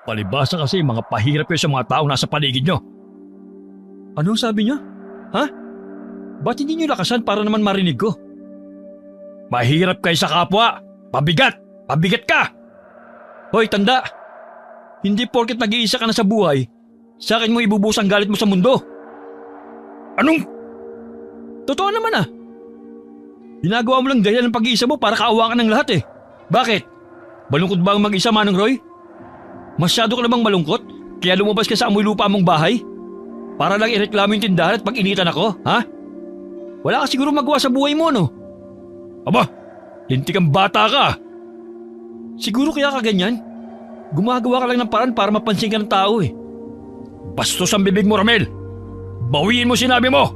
Palibasa kasi mga pahirap kayo sa mga taong nasa paligid nyo. Anong sabi niyo? Ha? Ba't hindi niyo lakasan para naman marinig ko? Mahirap kayo sa kapwa! Pabigat! Pabigat ka! Hoy, tanda! Hindi porket nag-iisa ka na sa buhay, sa akin mo ibubus ang galit mo sa mundo. Anong? Totoo naman ah. Ginagawa mo lang dahilan ng pag-iisa mo para kaawa ka ng lahat eh. Bakit? Malungkot ba ang mag-isa, Manong Roy? Masyado ka na bang malungkot? Kaya lumabas ka sa amoy lupa mong bahay? Para lang ireklamo yung tindahan at pag-initan ako, ha? Wala ka siguro magawa sa buhay mo, no? Aba, lintik kang bata ka. Siguro kaya ka ganyan? Gumagawa ka lang ng paraan para mapansin ka ng tao eh. Bastos ang bibig mo, Ramel. Bawiin mo sinabi mo.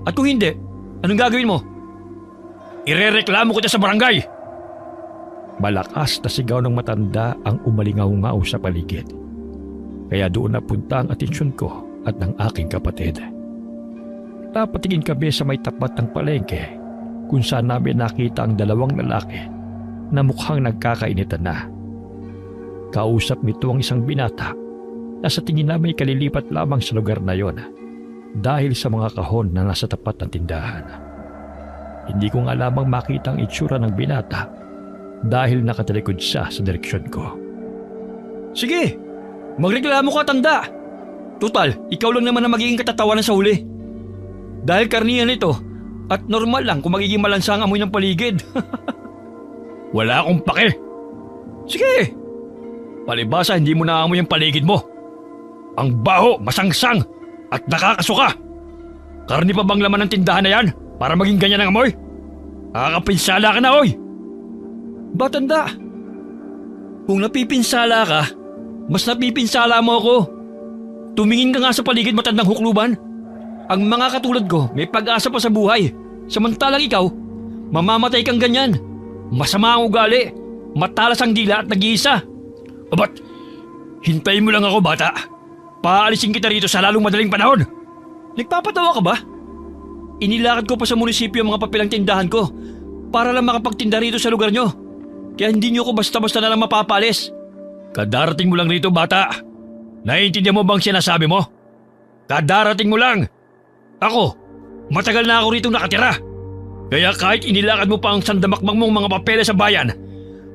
At kung hindi, anong gagawin mo? Irereklamo ko sa barangay. Malakas na sigaw ng matanda ang umalingaw-ngaw sa paligid. Kaya doon napunta ang atensyon ko at ng aking kapatid. Napatingin kami sa may tapat ng palengke kung saan namin nakita ang dalawang lalaki na mukhang nagkakainitan na. Kausap nito ang isang binata na sa tingin namin kalilipat lamang sa lugar na yon dahil sa mga kahon na nasa tapat ng tindahan. Hindi ko nga lamang makita ang itsura ng binata dahil nakatalikod siya sa direksyon ko. Sige, magreklamo ka, tanda. Tutal, ikaw lang naman ang magiging katatawanan sa huli. Dahil karniyan ito at normal lang kung magiging malansa ang amoy ng paligid. Wala akong pake. Sige, palibasa hindi mo naamoy ang paligid mo. Ang baho, masangsang at nakakasuka. Karni pa bang laman ng tindahan na yan para maging ganyan ang amoy? Nakakapinsala ka na, oy! Batanda, kung napipinsala ka, mas napipinsala mo ako. Tumingin ka nga sa paligid, matandang hukluban. Ang mga katulad ko may pag-asa pa sa buhay. Samantalang ikaw, mamamatay kang ganyan. Masama ang ugali, matalas ang dila at nag-iisa. Abat, hintayin mo lang ako, bata. Paalisin kita rito sa lalong madaling panahon. Nagpapatawa ka ba? Inilakad ko pa sa munisipyo ang mga papilang tindahan ko para lang makapagtinda rito sa lugar nyo. Kaya hindi nyo ko basta-basta na lang mapapalis. Kadarating mo lang rito, bata. Naiintindihan mo bang sinasabi mo? Kadarating mo lang. Ako, matagal na ako rito nakatira. Kaya kahit inilakad mo pa ang sandamakmak mong mga papeles sa bayan,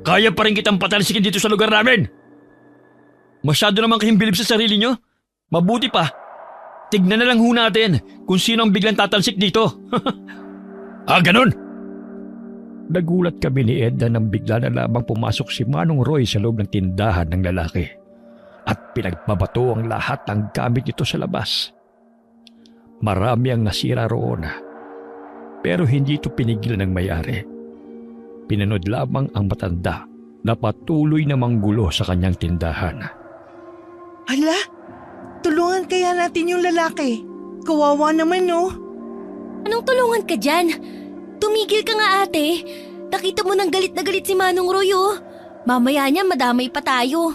kaya pa rin kitang patalsikin dito sa lugar namin. Masyado naman kayong bilib sa sarili nyo. Mabuti pa, tignan na lang ho natin kung sino ang biglang tatalsik dito. Ganun? Nagulat kami ni Edna nang bigla na lamang pumasok si Manong Roy sa loob ng tindahan ng lalaki at pinagbabato ang lahat ng gamit nito sa labas. Marami ang nasira roon, pero hindi ito pinigil ng may-ari. Pinanood lamang ang matanda na patuloy na manggulo sa kanyang tindahan. Hala, tulungan kaya natin yung lalaki. Kawawa naman, no? Anong tulungan ka dyan? Tumigil ka nga, ate. Nakita mo nang galit na galit si Manong Roy, oh. Mamaya niya madamay pa tayo.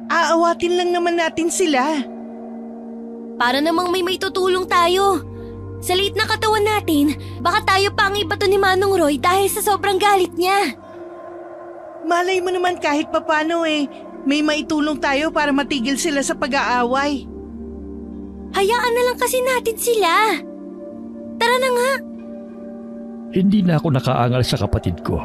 Aawatin lang naman natin sila. Para namang may maitutulong tayo. Sa liit na katawan natin, baka tayo pa ang ibato ni Manong Roy dahil sa sobrang galit niya. Malay mo naman kahit papano may maitulong tayo para matigil sila sa pag-aaway. Hayaan na lang kasi natin sila. Tara na nga. Hindi na ako nakaangal sa kapatid ko.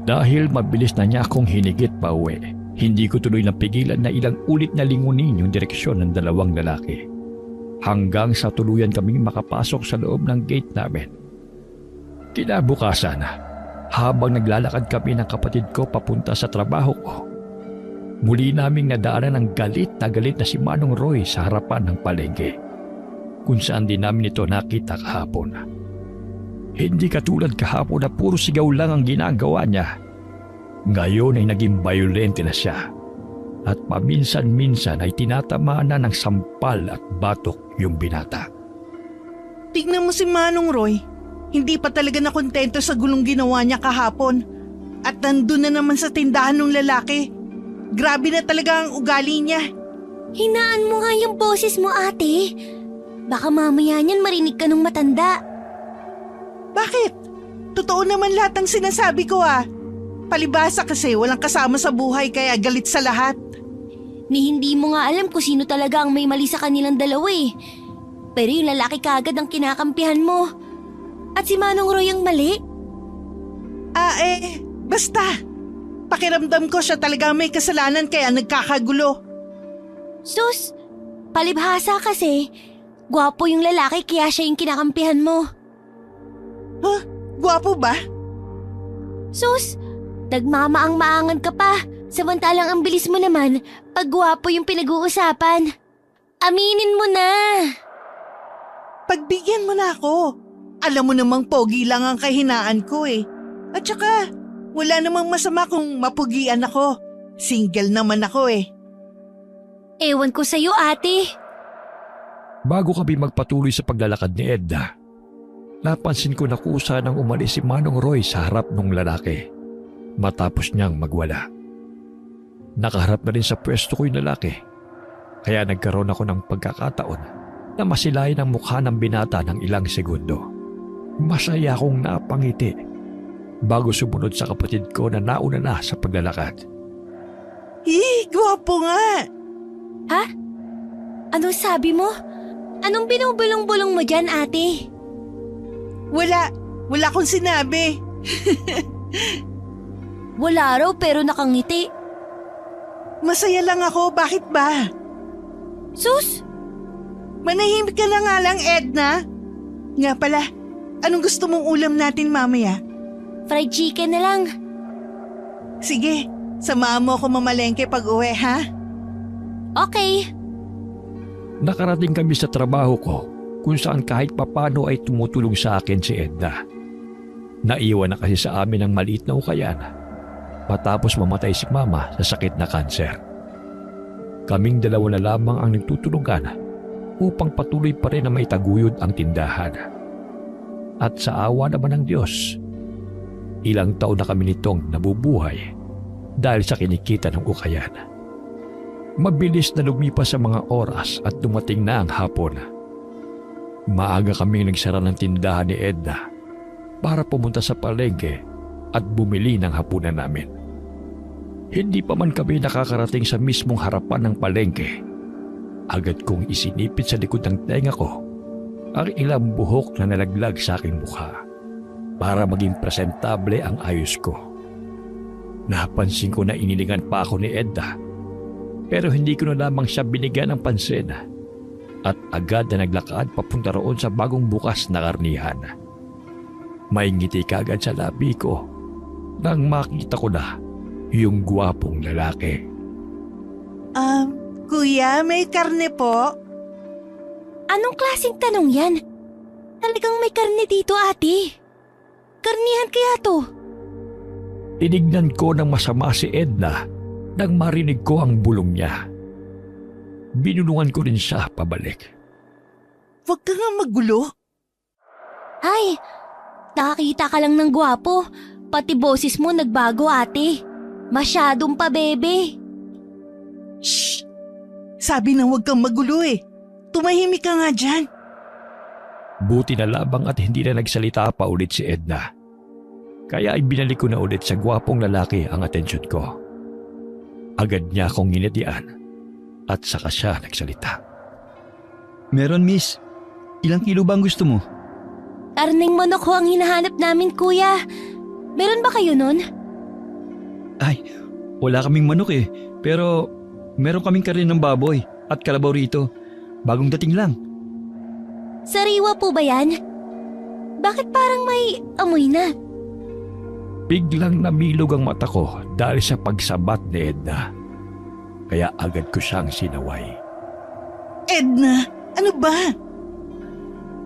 Dahil mabilis na niya akong hinigit pa uwi, hindi ko tuloy napigilan na ilang ulit na lingunin yung direksyon ng dalawang lalaki. Hanggang sa tuluyan kaming makapasok sa loob ng gate namin. Kinabukasan, habang naglalakad kami ng kapatid ko papunta sa trabaho ko, muli naming nadaanan ng galit na si Manong Roy sa harapan ng palengke, kung saan din namin ito nakita kahapon. Hindi katulad kahapon na puro sigaw lang ang ginagawa niya. Ngayon ay naging bayolente na siya at paminsan-minsan ay tinatamaan na ng sampal at batok yung binata. Tignan mo si Manong Roy. Hindi pa talaga nakontento sa gulong ginawa niya kahapon. At nandun na naman sa tindahan ng lalaki. Grabe na talaga ang ugali niya. Hinaan mo nga yung boses mo, ate. Baka mamaya niyan marinig ka ng matanda. Bakit? Totoo naman lahat ng sinasabi ko. Palibhasa kasi walang kasama sa buhay kaya galit sa lahat. Ni hindi mo nga alam kung sino talaga ang may mali sa kanilang dalawa eh. Pero yung lalaki kagad ang kinakampihan mo. At si Manong Roy ang mali? Basta. Pakiramdam ko siya talaga may kasalanan kaya nagkakagulo. Sus, palibhasa kasi. Gwapo yung lalaki kaya siya yung kinakampihan mo. Huh? Gwapo ba? Sus, nagmamaang-maangan ka pa. Samantalang ang bilis mo naman pag gwapo yung pinag-uusapan. Aminin mo na. Pagbigyan mo na ako. Alam mo namang pogi lang ang kahinaan ko eh. At saka, wala namang masama kung mapugian ako. Single naman ako eh. Ewan ko sa'yo ate. Bago kami magpatuloy sa paglalakad ni Edna, napansin ko na kusa nang umalis si Manong Roy sa harap ng lalaki matapos niyang magwala. Nakaharap na rin sa pwesto ko yung lalaki, kaya nagkaroon ako ng pagkakataon na masilayan ang mukha ng binata ng ilang segundo. Masaya akong napangiti bago sumunod sa kapatid ko na nauna na sa paglalakad. Gwapo nga! Ha? Anong sabi mo? Anong binubulong-bulong mo dyan ate? Wala akong sinabi. Wala raw pero nakangiti. Masaya lang ako, bakit ba? Sus! Manahimik ka na nga lang, Edna. Nga pala, anong gusto mong ulam natin mamaya? Fried chicken na lang. Sige, samahan mo ako mamalengke pag uwi, ha? Okay. Nakarating kami sa trabaho ko kung saan kahit papano ay tumutulong sa akin si Edna. Naiwan na kasi sa amin ang maliit na ukayan matapos mamatay si Mama sa sakit na kanser. Kaming dalawa na lamang ang nagtutulungan upang patuloy pa rin na maitaguyod ang tindahan. At sa awa naman ng Diyos, ilang taon na kami nitong nabubuhay dahil sa kinikita ng ukayan. Mabilis na lumipas sa mga oras at dumating na ang hapon. Maaga kaming nagsara ng tindahan ni Edna para pumunta sa palengke at bumili ng hapunan namin. Hindi pa man kami nakakarating sa mismong harapan ng palengke, agad kong isinipit sa likod ng tenga ko ang ilang buhok na nalaglag sa aking mukha para maging presentable ang ayos ko. Napansin ko na inilingan pa ako ni Edna, pero hindi ko na lamang siya binigyan ng pansin at agad na naglakad papunta roon sa bagong bukas na karnihan. May ngiti kagad sa labi ko nang makita ko na yung gwapong lalaki. Kuya, may karne po? Anong klaseng tanong yan? Talagang may karne dito ate. Karnihan kaya to? Tinignan ko ng masama si Edna nang marinig ko ang bulong niya. Binulungan ko rin siya pabalik. Huwag ka nga magulo. Ay, nakakita ka lang ng gwapo. Pati boses mo nagbago ate. Masyadong pa bebe. Shh! Sabi na huwag kang magulo eh. Tumahimik ka nga dyan. Buti na labang at hindi na nagsalita pa ulit si Edna. Kaya ay binalik ko na ulit sa gwapong lalaki ang atensyon ko. Agad niya akong nginitian at saka siya nagsalita. Meron, miss. Ilang kilo ba ang gusto mo? Karneng manok ho ang hinahanap namin kuya. Meron ba kayo nun? Ay, wala kaming manok eh. Pero meron kaming karin ng baboy at kalabaw rito. Bagong dating lang. Sariwa po ba yan? Bakit parang may amoy na? Biglang namilog ang mata ko dahil sa pagsabat ni Edna. Kaya agad ko siyang sinaway. Edna, ano ba?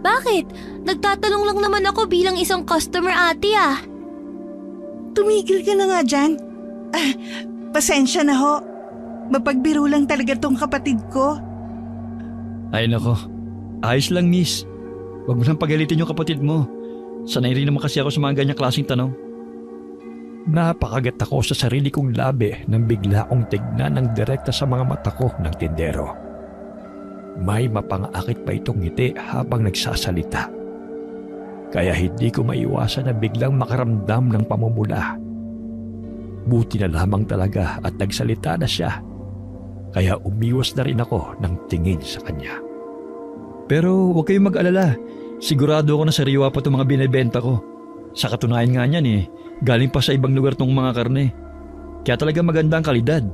Bakit? Nagtatanong lang naman ako bilang isang customer ate ah. Tumigil ka na nga dyan. Pasensya na ho. Mapagbiro lang talaga tong kapatid ko. Ay nako, ayos lang, miss. Huwag mo lang pagalitin yung kapatid mo. Sanay rin naman kasi ako sa mga ganyang klaseng tanong. Napakagat ako sa sarili kong labi nang bigla akong tignan ng direkta sa mga mata ko ng tindero. May mapangakit pa itong ngiti habang nagsasalita. Kaya hindi ko maiwasan na biglang makaramdam ng pamumula. Buti na lamang talaga at nagsalita na siya. Kaya umiwas na rin ako ng tingin sa kanya. Pero huwag kayong mag-alala. Sigurado ako na sariwa pa itong mga binibenta ko. Sa katunayan nga niyan galing pa sa ibang lugar tong mga karne. Kaya talaga maganda ang kalidad.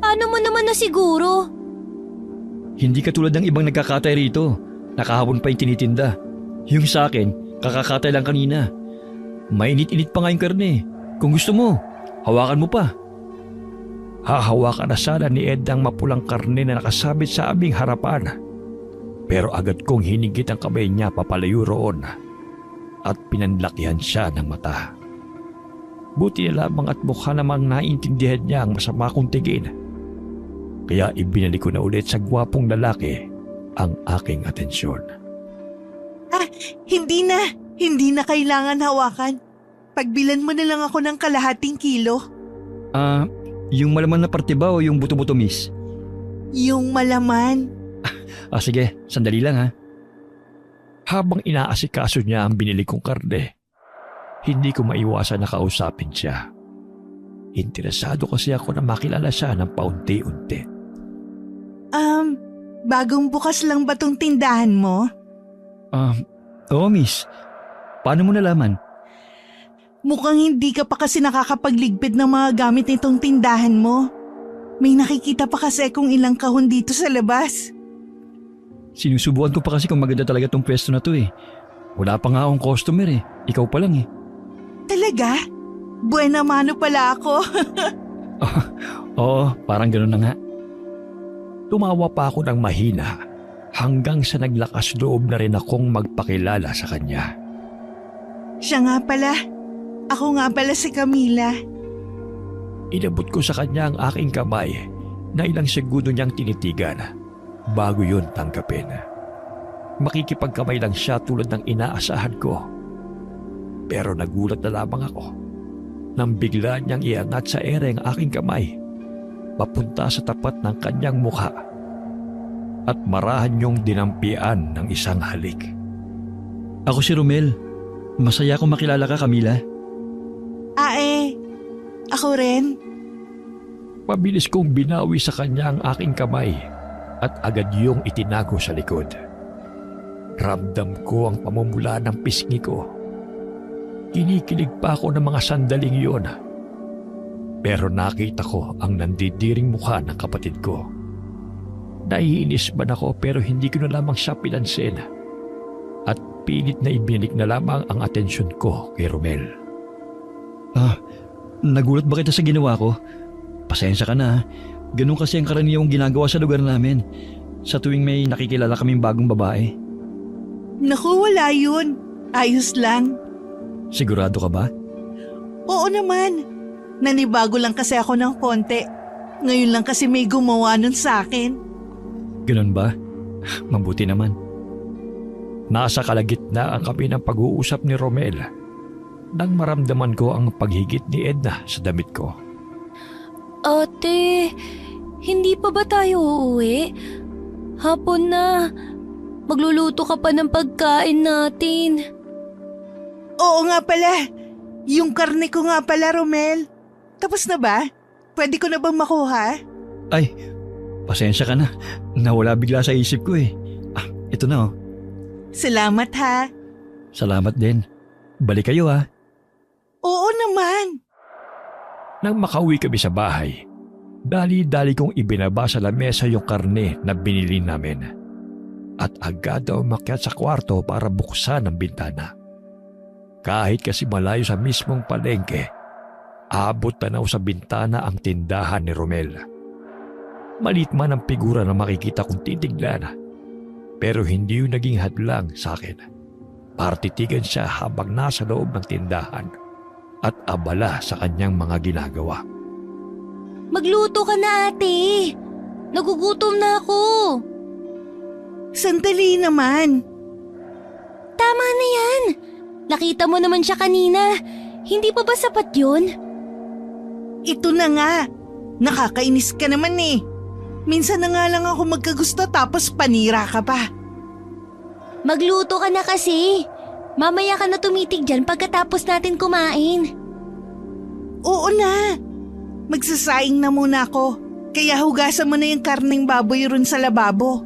Paano mo naman na siguro? Hindi katulad ng ibang nagkakatay rito. Nakahapon pa yung tinitinda. Yung sa akin, kakakatay lang kanina. Mainit-init pa nga yung karne. Kung gusto mo, hawakan mo pa. Hahawakan na sana ni Ed ang mapulang karne na nakasabit sa aming harapan. Pero agad kong hinigit ang kamay niya papalayo roon at pinanlakihan siya ng mata. Buti na lamang at mukha namang naintindihan niya ang masama kong tingin. Kaya ibinalik ko na ulit sa gwapong lalaki ang aking atensyon. Hindi na kailangan hawakan. Pagbilan mo na lang ako ng kalahating kilo. Yung malaman na parte ba o yung buto-buto, miss? Yung malaman. Sige, sandali lang ha. Habang inaasikaso niya ang binili kong karne, hindi ko maiwasan na kausapin siya. Interesado kasi ako na makilala siya ng paunti-unti. Bagong bukas lang ba tong tindahan mo? Oo, miss. Paano mo nalaman? Mukhang hindi ka pa kasi nakakapagligpit ng mga gamit nitong tindahan mo. May nakikita pa kasi kung ilang kahon dito sa labas. Sinusubukan ko pa kasi kung maganda talaga tong pwesto na to. Wala pa nga akong customer Ikaw pa lang Talaga? Buena mano pala ako. Oo, parang gano'n na nga. Tumawa pa ako ng mahina hanggang sa naglakas loob na rin akong magpakilala sa kanya. Siya nga pala. Ako nga pala si Camila. Inabot ko sa kanya ang aking kamay na ilang segundo niyang tinitigan bago yun tanggapin. Makikipagkamay lang siya tulad ng inaasahan ko. Pero nagulat na lamang ako nang bigla niyang iangat sa ere ang aking kamay papunta sa tapat ng kanyang mukha at marahan niyong dinampian ng isang halik. Ako si Romel. Masaya akong makilala ka, Camila. Ako rin. Pabilis kong binawi sa kanya ang aking kamay at agad yung itinago sa likod. Ramdam ko ang pamumula ng pisngi ko. Kinikilig pa ako ng mga sandaling yun. Pero nakita ko ang nandidiring mukha ng kapatid ko. Naiinis man ako pero hindi ko na lamang siya pinansin. At pilit na ibinalik na lamang ang atensyon ko kay Romel. Nagulat ba kita sa ginawa ko? Pasensya ka na. Ganun kasi ang karaniwang ginagawa sa lugar namin sa tuwing may nakikilala kaming bagong babae. Naku, wala yun. Ayos lang. Sigurado ka ba? Oo naman. Nanibago lang kasi ako ng konti. Ngayon lang kasi may gumawa nun sa akin. Ganun ba? Mabuti naman. Nasa kalagitnaan kami ng pag-uusap ni Romel nang maramdaman ko ang paghigit ni Edna sa damit ko. Ate, hindi pa ba tayo uuwi? Hapon na. Magluluto ka pa ng pagkain natin. Oo nga pala. Yung karne ko nga pala, Romel. Tapos na ba? Pwede ko na bang makuha? Ay, pasensya ka na. Nawala bigla sa isip ko Ito na Salamat ha. Salamat din. Balik kayo Oo naman. Nang makauwi kami sa bahay, dali-dali kong ibinaba sa lamesa yung karne na binili namin. At agad daw umakyat sa kwarto para buksan ang bintana. Kahit kasi malayo sa mismong palengke, abot tanaw sa bintana ang tindahan ni Romel. Maliit man ang figura na makikita kong titignan, pero hindi yung naging hadlang sa akin. Partitigan siya habang nasa loob ng tindahan at abala sa kanyang mga ginagawa. Magluto ka na, ate. Nagugutom na ako. Sandali naman. Tama na yan. Nakita mo naman siya kanina. Hindi pa ba sapat yun? Ito na nga. Nakakainis ka naman Minsan na nga lang ako magkagusto tapos panira ka pa. Magluto ka na kasi. Mamaya ka na tumitig dyan pagkatapos natin kumain. Oo na. Magsasaing na muna ako. Kaya hugasan mo na yung karning baboy ron sa lababo.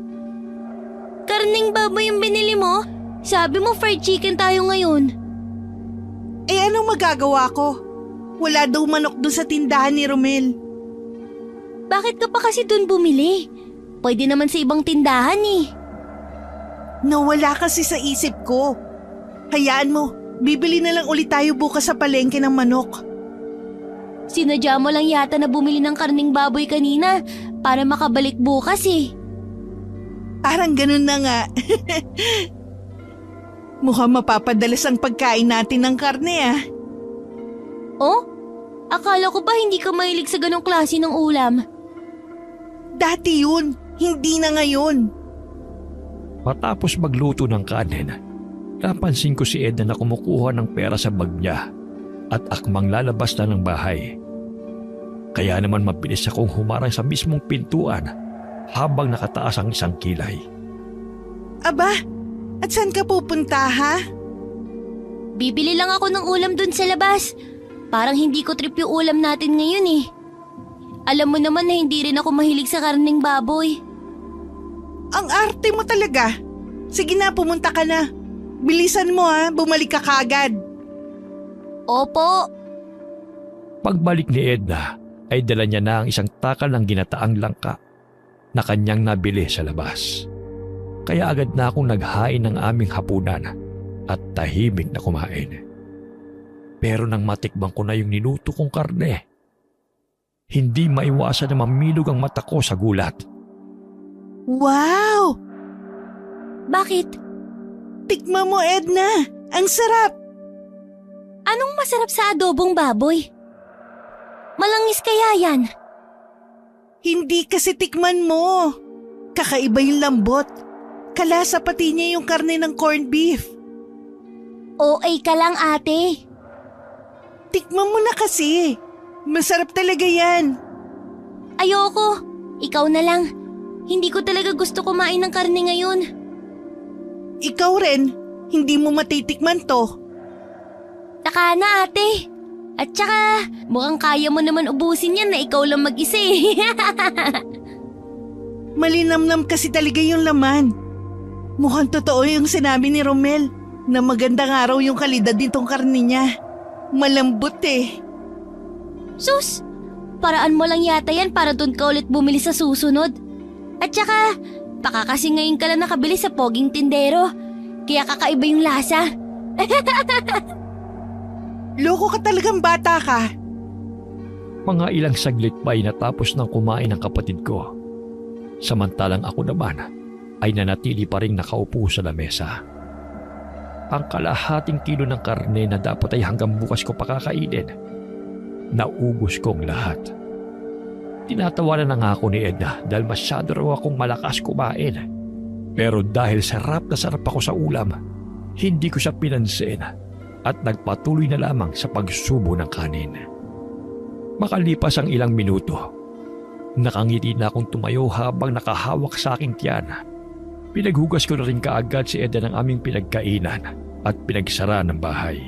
Karning baboy yung binili mo? Sabi mo fried chicken tayo ngayon. Eh anong magagawa ko? Wala daw manok doon sa tindahan ni Romel. Bakit ka pa kasi dun bumili? Pwede naman sa ibang tindahan eh. Nawala kasi sa isip ko. Hayaan mo, bibili na lang ulit tayo bukas sa palengke ng manok. Sinadya mo lang yata na bumili ng karning baboy kanina para makabalik bukas eh. Parang ganun na nga. Mukhang mapapadalas ang pagkain natin ng karne ah. Oh? Akala ko ba hindi ka mahilig sa ganong klase ng ulam? Dati yun, hindi na ngayon. Matapos magluto ng kanin, napansin ko si Edna na kumukuha ng pera sa bag niya at akmang lalabas na ng bahay. Kaya naman mabilis akong humarang sa mismong pintuan habang nakataas ang isang kilay. Aba, at saan ka pupunta ha? Bibili lang ako ng ulam dun sa labas. Parang hindi ko trip yung ulam natin ngayon eh. Alam mo naman na hindi rin ako mahilig sa karning baboy. Ang arte mo talaga. Sige na, pumunta ka na. Bilisan mo ha, bumalik ka kaagad. Opo. Pagbalik ni Edna ay dala niya na ang isang takal ng ginataang langka na kanyang nabili sa labas. Kaya agad na akong naghain ng aming hapunan at tahimik na kumain. Pero nang matikbang ko na yung niluto kong karne, hindi maiwasan na mamilog ang mata ko sa gulat. Wow! Bakit? Tikman mo Edna, ang sarap! Anong masarap sa adobong baboy? Malangis kaya yan? Hindi kasi tikman mo. Kakaiba yung lambot. Kalasa pati niya yung karne ng corned beef. OA ka lang ate. Tikman mo na kasi. Masarap talaga yan. Ayoko. Ikaw na lang. Hindi ko talaga gusto kumain ng karne ngayon. Ikaw rin, hindi mo matitikman to. Saka na ate. At saka, mukhang kaya mo naman ubusin yan na ikaw lang mag-isa eh. Malinamnam kasi talaga yung laman. Mukhang totoo yung sinabi ni Romel na magandang araw yung kalidad nitong karne niya. Malambot eh. Sus, paraan mo lang yata yan para doon ka ulit bumili sa susunod. At saka, baka kasi ngayon ka lang nakabili sa poging tindero. Kaya kakaiba yung lasa. Loko ka talagang bata ka. Mga ilang saglit pa ay natapos ng kumain ng kapatid ko. Samantalang ako naman ay nanatili pa rin nakaupo sa lamesa. Ang kalahating kilo ng karne na dapat ay hanggang bukas ko pakakainin, naubos kong lahat. Tinatawanan na nga ako ni Edna dahil masyado raw akong malakas kumain. Pero dahil sarap na sarap ako sa ulam, hindi ko siya pinansin at nagpatuloy na lamang sa pagsubo ng kanin. Makalipas ang ilang minuto, nakangiti na akong tumayo habang nakahawak sa aking tiyan. Pinaghugas ko na rin kaagad si Edna ng aming pinagkainan at pinagsara ng bahay.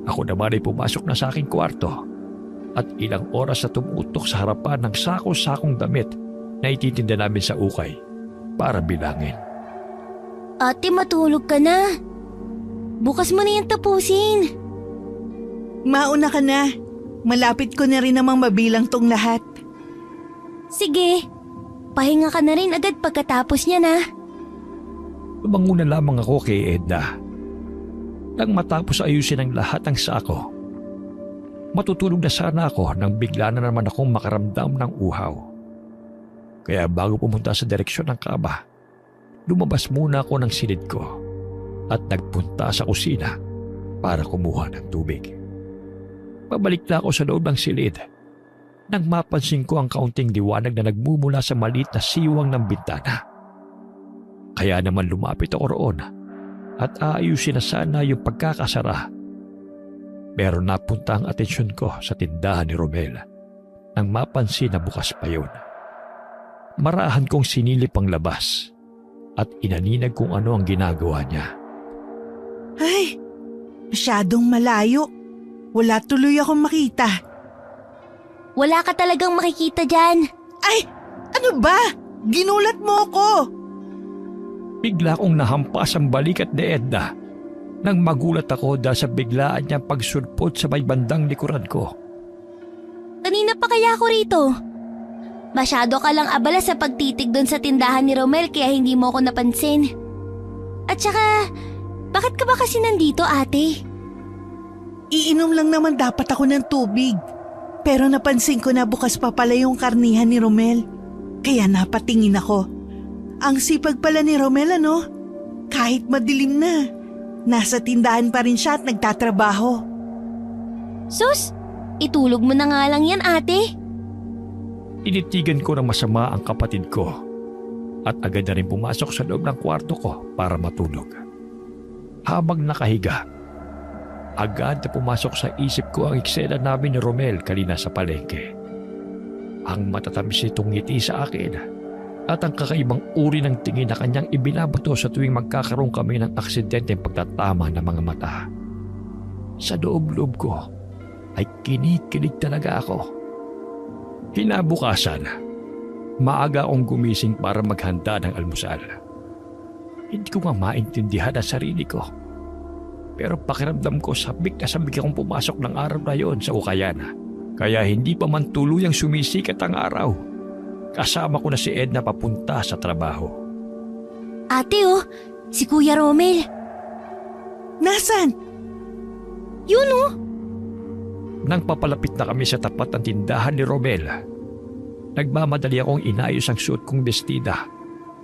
Ako naman ay pumasok na sa aking kwarto at ilang oras na tumutok sa harapan ng sako-sakong damit na ititinda namin sa ukay para bilangin. Ate, matulog ka na. Bukas mo na yan tapusin. Mauna ka na. Malapit ko na rin namang mabilang tong lahat. Sige, pahinga ka na rin agad pagkatapos niya na. Lumanguna lamang ako kay Edna. Nang matapos ayusin ang lahat ng sako, matutulog na sana ako nang bigla na naman akong makaramdam ng uhaw. Kaya bago pumunta sa direksyon ng kama, lumabas muna ako ng silid ko at nagpunta sa kusina para kumuha ng tubig. Pabalik na ako sa loob ng silid nang mapansin ko ang kaunting liwanag na nagmumula sa maliit na siwang ng bintana. Kaya naman lumapit ako roon at aayusin na sana yung pagkakasara. Pero napunta ang atensyon ko sa tindahan ni Romel nang mapansin na bukas pa yun. Marahan kong sinilip ang labas at inaninag kung ano ang ginagawa niya. Ay, masyadong malayo. Wala tuloy akong makita. Wala ka talagang makikita dyan. Ay, ano ba? Ginulat mo ako. Bigla kong nahampas ang balikat ni Edna nang magulat ako dahil sa biglaan niyang pagsulpot sa may bandang likuran ko. Kanina pa kaya ako rito? Masyado ka lang abala sa pagtitig doon sa tindahan ni Romel kaya hindi mo ako napansin. At saka, bakit ka ba kasi nandito, ate? Iinom lang naman dapat ako ng tubig. Pero napansin ko na bukas pa pala yung karnihan ni Romel. Kaya napatingin ako. Ang sipag pala ni Romel, ano? Kahit madilim na, nasa tindahan pa rin siya at nagtatrabaho. Sus, itulog mo na nga lang yan, ate. Initigan ko ng masama ang kapatid ko at agad na rin pumasok sa loob ng kwarto ko para matulog. Habang nakahiga, agad na pumasok sa isip ko ang eksena namin ni Romel kanina sa palengke. Ang matatamis nitong ngiti sa akin at ang kakaibang uri ng tingin na kanyang ibinabato sa tuwing magkakaroon kami ng aksidenteng pagtatama ng mga mata. Sa loob-loob ko ay kinikilig talaga ako. Kinabukasan, maaga akong gumising para maghanda ng almusal. Hindi ko nga maintindihan ang sarili ko. Pero pakiramdam ko sabik akong pumasok ng araw na yon sa ukayan. Kaya hindi pa man tuluyang sumisikat ang araw. Kasama ko na si Edna papunta sa trabaho. Ate oh, si Kuya Romel. Nasaan? Yun oh. Nang papalapit na kami sa tapat ng tindahan ni Romel, nagmamadali akong inayos ang suot kong bestida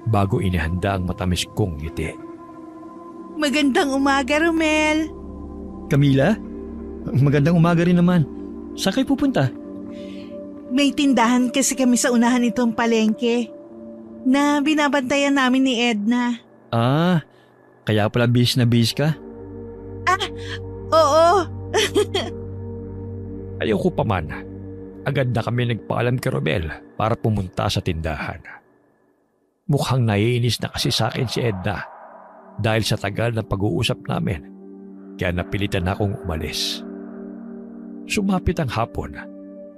bago inihanda ang matamis kong ngiti. Magandang umaga, Romel. Camila? Magandang umaga rin naman. Saan kayo pupunta? May tindahan kasi kami sa unahan nitong palengke na binabantayan namin ni Edna. Ah, kaya pala bis na bis ka? Oo. Ayoko pa man, agad na kami nagpaalam kay Romel para pumunta sa tindahan. Mukhang naiinis na kasi sa akin si Edna dahil sa tagal ng pag-uusap namin, kaya napilitan akong umalis. Sumapit ang hapon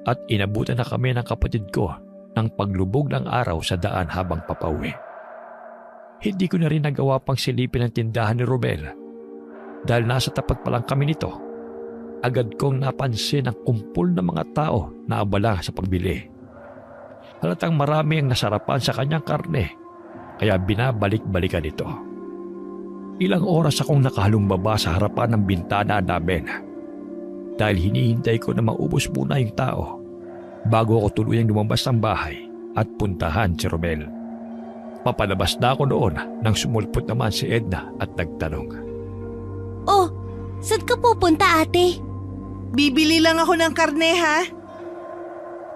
at inabutan na kami ng kapatid ko ng paglubog ng araw sa daan habang papauwi. Hindi ko na rin nagawa pang silipin ang tindahan ni Romel dahil nasa tapat pa lang kami nito. Agad kong napansin ang kumpul ng mga tao na abala sa pagbili. Halatang marami ang nasarapan sa kanyang karne kaya binabalik-balikan ito. Ilang oras akong nakahalumbaba sa harapan ng bintana namin dahil hinihintay ko na maubos muna yung tao bago ako tuluyang lumabas ng bahay at puntahan si Romel. Papalabas na ako noon nang sumulpot naman si Edna at nagtanong. Oh, saan ka pupunta, ate? Bibili lang ako ng karne, ha?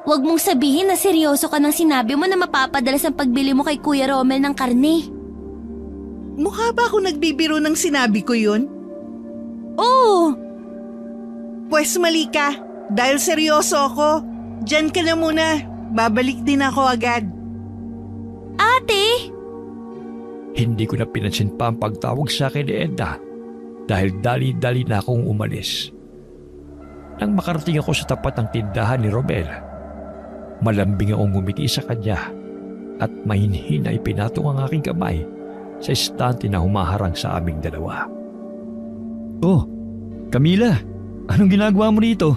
Huwag mong sabihin na seryoso ka nang sinabi mo na mapapadalas ang pagbili mo kay Kuya Romel ng karne. Mukha ba ako nagbibiro ng sinabi ko yun? Oo! Pwes mali ka. Dahil seryoso ako. Diyan ka na muna. Babalik din ako agad. Ate! Hindi ko na pinansin pa ang pagtawag sa akin ni Edna dahil dali-dali na akong umalis. Nang makarating ako sa tapat ng tindahan ni Romel, malambing akong ngumiti sa kanya at mahinhin na ipinatong ang aking kamay sa estante na humaharang sa aming dalawa. Oh, Camila, anong ginagawa mo dito?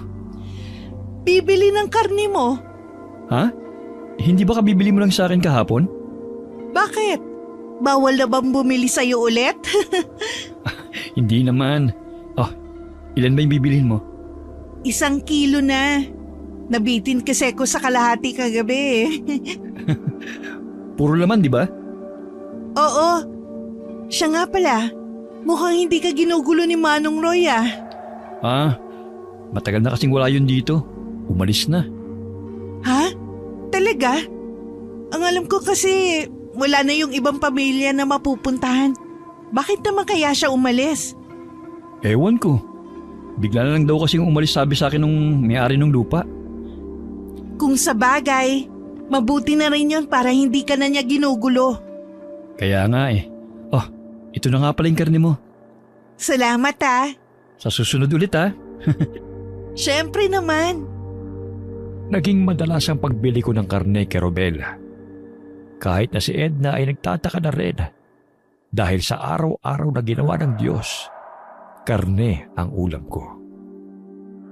Bibili ng karne mo? Ha? Hindi ba kabibili mo lang sa akin kahapon? Bakit? Bawal na bang bumili sa'yo ulit? Hindi naman. Oh, ilan ba yung bibilhin mo? 1 kilo na. Nabitin kasi ako sa kalahati kagabi eh. Puro laman, di ba? Oo. Siya nga pala. Mukhang hindi ka ginugulo ni Manong Roy ah. Ah, matagal na kasing wala yun dito. Umalis na. Ha? Talaga? Ang alam ko kasi wala na yung ibang pamilya na mapupuntahan. Bakit naman kaya siya umalis? Ewan ko. Bigla na lang daw kasing umalis sabi sa akin nung may-ari ng lupa. Kung sa bagay, mabuti na rin yun para hindi ka na niya ginugulo. Kaya nga eh. Oh, ito na nga pala yung karne mo. Salamat ah. Sa susunod ulit ha. Siyempre naman. Naging madalas ang pagbili ko ng karne kay Romel. Kahit na si Edna ay nagtataka na rin dahil sa araw-araw na ginawa ng Diyos, karne ang ulam ko.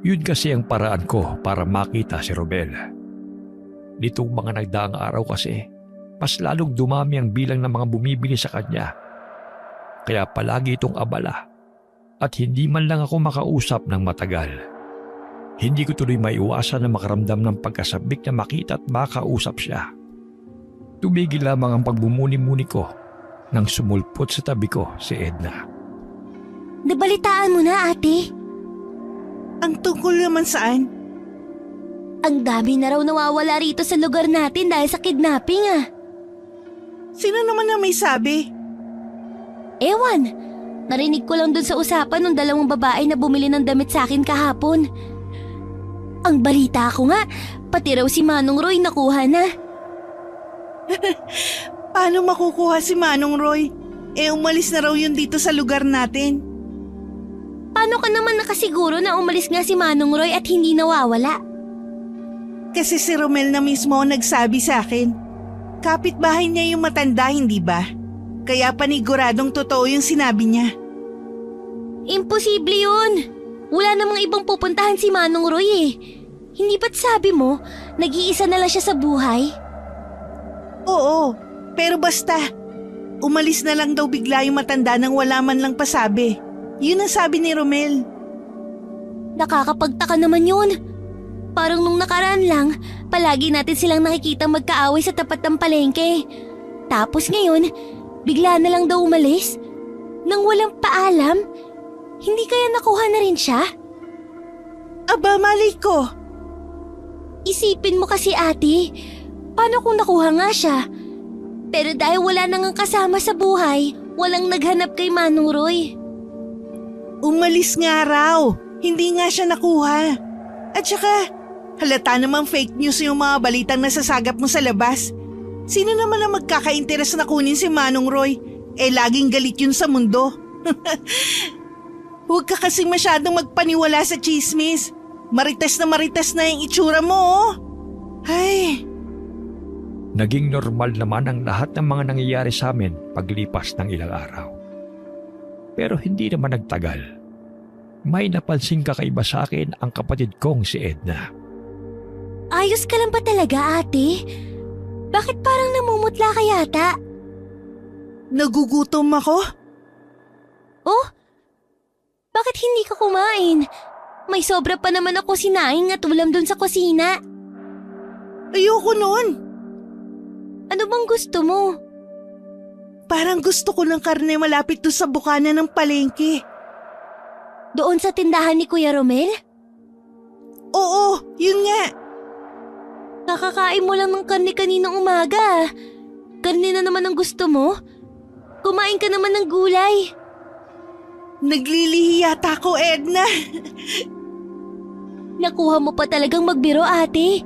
Yun kasi ang paraan ko para makita si Romel. Nitong mga nagdaang araw kasi, mas lalong dumami ang bilang ng mga bumibili sa kanya. Kaya palagi itong abala at hindi man lang ako makausap ng matagal. Hindi ko tuloy maiwasan na makaramdam ng pagkasabik na makita at makausap siya. Tumigil lamang ang pagbumuni-muni ko nang sumulpot sa tabi ko si Edna. Nabalitaan mo na, ate? Ang tungkol naman saan? Ang dami na raw nawawala rito sa lugar natin dahil sa kidnapping ah. Sino naman na may sabi? Ewan, narinig ko lang dun sa usapan ng dalawang babae na bumili ng damit sa akin kahapon. Ang balita ko nga, pati raw si Manong Roy nakuha na. Paano makukuha si Manong Roy? Umalis na raw yun dito sa lugar natin. Paano ka naman nakasiguro na umalis nga si Manong Roy at hindi nawawala? Kasi si Romel na mismo ang nagsabi sa akin. Kapitbahay niya yung matanda, hindi ba? Kaya paniguradong totoo yung sinabi niya. Imposible yun. Wala namang ibang pupuntahan si Manong Roy eh. Hindi ba't sabi mo, nag-iisa na lang siya sa buhay? Oo, pero basta. Umalis na lang daw bigla yung matanda nang wala man lang pasabi. Yun ang sabi ni Romel. Nakakapagtaka naman yun. Parang nung nakaraan lang, palagi natin silang nakikita magkaaway sa tapat ng palengke. Tapos ngayon, bigla na lang daw umalis. Nang walang paalam, hindi kaya nakuha na rin siya? Aba, malay ko. Isipin mo kasi ate, paano kung nakuha nga siya? Pero dahil wala nang kasama sa buhay, walang naghanap kay Manong Roy. Umalis nga raw. Hindi nga siya nakuha. At saka, halata namang fake news yung mga balitang nasasagap mo sa labas. Sino naman ang magkaka-interes na kunin si Manong Roy? Laging galit yun sa mundo. Huwag ka kasing masyadong magpaniwala sa chismis. Marites na yung itsura mo, oh. Ay. Naging normal naman ang lahat ng mga nangyayari sa amin paglipas ng ilang araw. Pero hindi naman nagtagal. May napansing kakaiba sa akin ang kapatid kong si Edna. Ayos ka lang ba talaga ate? Bakit parang namumutla ka yata? Nagugutom ako? Oh? Bakit hindi ka kumain? May sobra pa naman ako sinaing at ulam dun sa kusina. Ayoko nun. Ano bang gusto mo? Parang gusto ko ng karne malapit doon sa bukana ng palengke. Doon sa tindahan ni Kuya Romel? Oo, yun nga. Kakakain mo lang ng karne kaninang umaga. Karne na naman ang gusto mo? Kumain ka naman ng gulay. Naglilihi yata ako, Edna. Nakuha mo pa talagang magbiro ate.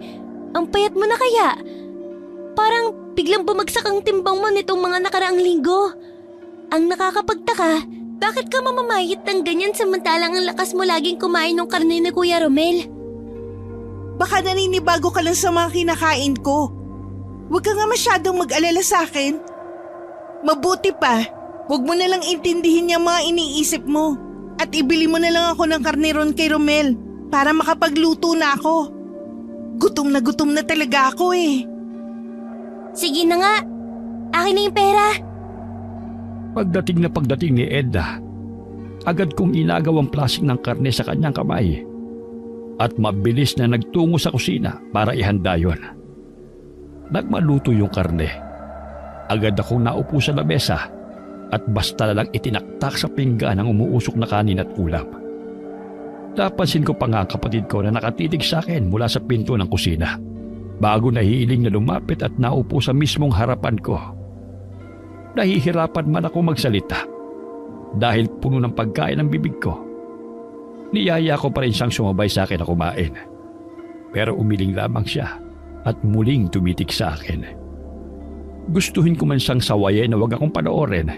Ang payat mo na kaya. Parang biglang bumagsak ang timbang mo nitong mga nakaraang linggo. Ang nakakapagtaka, bakit ka mamamayit ng ganyan samantalang ang lakas mo laging kumain ng karne ni Kuya Romel? Baka naninibago ka lang sa mga kinakain ko. Huwag ka nga masyadong mag-alala sa akin. Mabuti pa, huwag mo na lang intindihin yung mga iniisip mo. At ibili mo na lang ako ng karne ron kay Romel para makapagluto na ako. Gutom na talaga ako eh. Sige na nga, akin na yung pera. Pagdating ni Edna, agad kong inagaw ang plastic ng karne sa kanyang kamay at mabilis na nagtungo sa kusina para ihanda yon. Nagmaluto yung karne. Agad akong naupo sa lamesa at basta lang itinaktak sa pinggan ang umuusok na kanin at ulam. Napansin ko pa nga ang kapatid ko na nakatitig sa akin mula sa pinto ng kusina bago nahihiling na lumapit at naupo sa mismong harapan ko. Nahihirapan man ako magsalita dahil puno ng pagkain ang bibig ko. Niyaya ko pa rin siyang sumabay sa akin na kumain. Pero umiling lamang siya at muling tumitig sa akin. Gustuhin ko man siyang sawayin na huwag akong panoorin.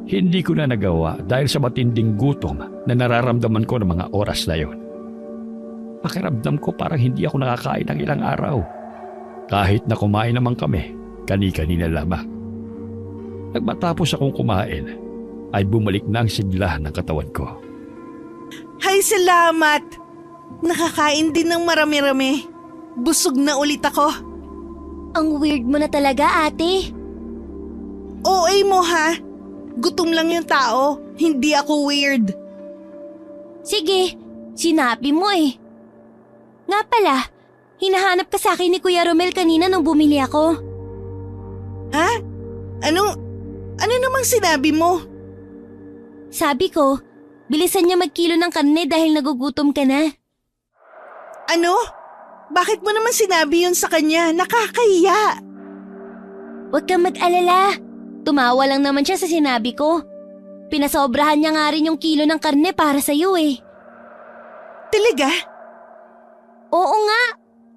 Hindi ko na nagawa dahil sa matinding gutom na nararamdaman ko ng mga oras na yon. Pakiramdam ko parang hindi ako nakakain ng ilang araw. Kahit na kumain naman kami, kani-kanina lamang. Nagmatapos akong kumain, ay bumalik na ang sigla ng katawan ko. Hay, salamat! Nakakain din ng marami-rami. Busog na ulit ako. Ang weird mo na talaga, ate. OA mo ha? Gutom lang yung tao, hindi ako weird. Sige, sinabi mo eh. Nga pala, hinahanap ka sa akin ni Kuya Romel kanina nung bumili ako. Ha? Ano namang sinabi mo? Sabi ko, bilisan niya magkilo ng karne dahil nagugutom ka na. Ano? Bakit mo naman sinabi yun sa kanya? Nakakahiya. Huwag kang mag-alala. Tumawa lang naman siya sa sinabi ko. Pinasobrahan niya nga rin yung kilo ng karne para sa'yo eh. Talaga? Oo nga,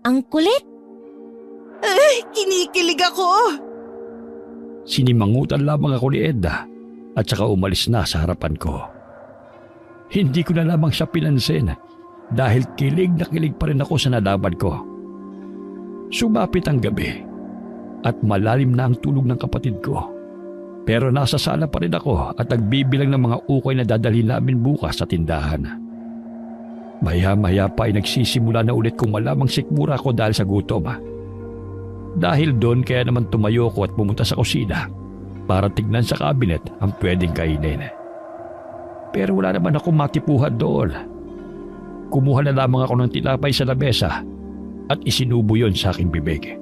ang kulit. Ay, kinikilig ako. Sinimangutan lamang ako ni Edna at saka umalis na sa harapan ko. Hindi ko na lamang siya pinansin dahil kilig na kilig pa rin ako sa nalaman ko. Sumapit ang gabi at malalim na ang tulog ng kapatid ko. Pero nasa sala pa rin ako at nagbibilang ng mga ukay na dadalhin namin bukas sa tindahan. Maya-maya pa ay nagsisimula na ulit kong malamang sikmura ko dahil sa gutom. Dahil doon kaya naman tumayo ko at pumunta sa kusina para tignan sa kabinet ang pwedeng kainin. Pero wala naman akong matipuhan doon. Kumuha na lamang ako ng tinapay sa lamesa at isinubo yon sa aking bibig.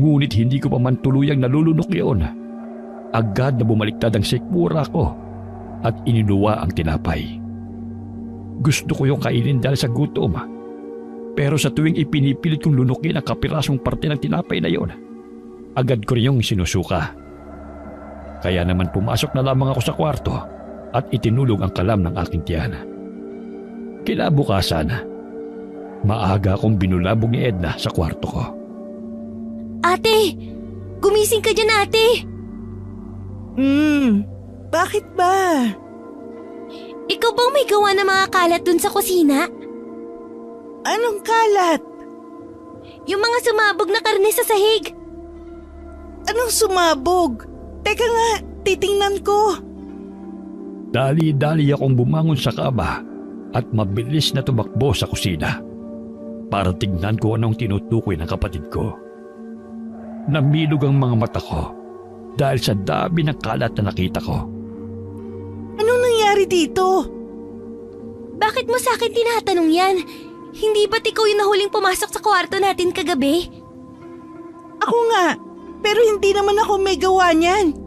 Ngunit hindi ko pa man tuluyang nalulunok yun. Agad na bumaliktad ang sikmura ko at ininuwa ang tinapay. Gusto ko yung kainin dahil sa gutom. Pero sa tuwing ipinipilit kong lunukin ang kapirasong parte ng tinapay na yon, agad ko rin yung sinusuka. Kaya naman pumasok na lamang ako sa kwarto at itinulog ang kalam ng aking tiyan. Kinabukasan, maaga akong binulabog ni Edna sa kwarto ko. Ate, gumising ka dyan ate. Bakit ba? Ikaw bang may gawa ng mga kalat dun sa kusina? Anong kalat? Yung mga sumabog na karne sa sahig. Anong sumabog? Teka nga, titingnan ko. Dali-dali akong bumangon sa kama at mabilis na tumakbo sa kusina para tignan ko anong tinutukoy ng kapatid ko. Namilog ang mga mata ko dahil sa dami ng kalat na nakita ko. Anong nangyari dito? Bakit mo sa akin tinatanong yan? Hindi ba't ikaw yung nahuling pumasok sa kwarto natin kagabi? Ako nga, pero hindi naman ako may gawa niyan.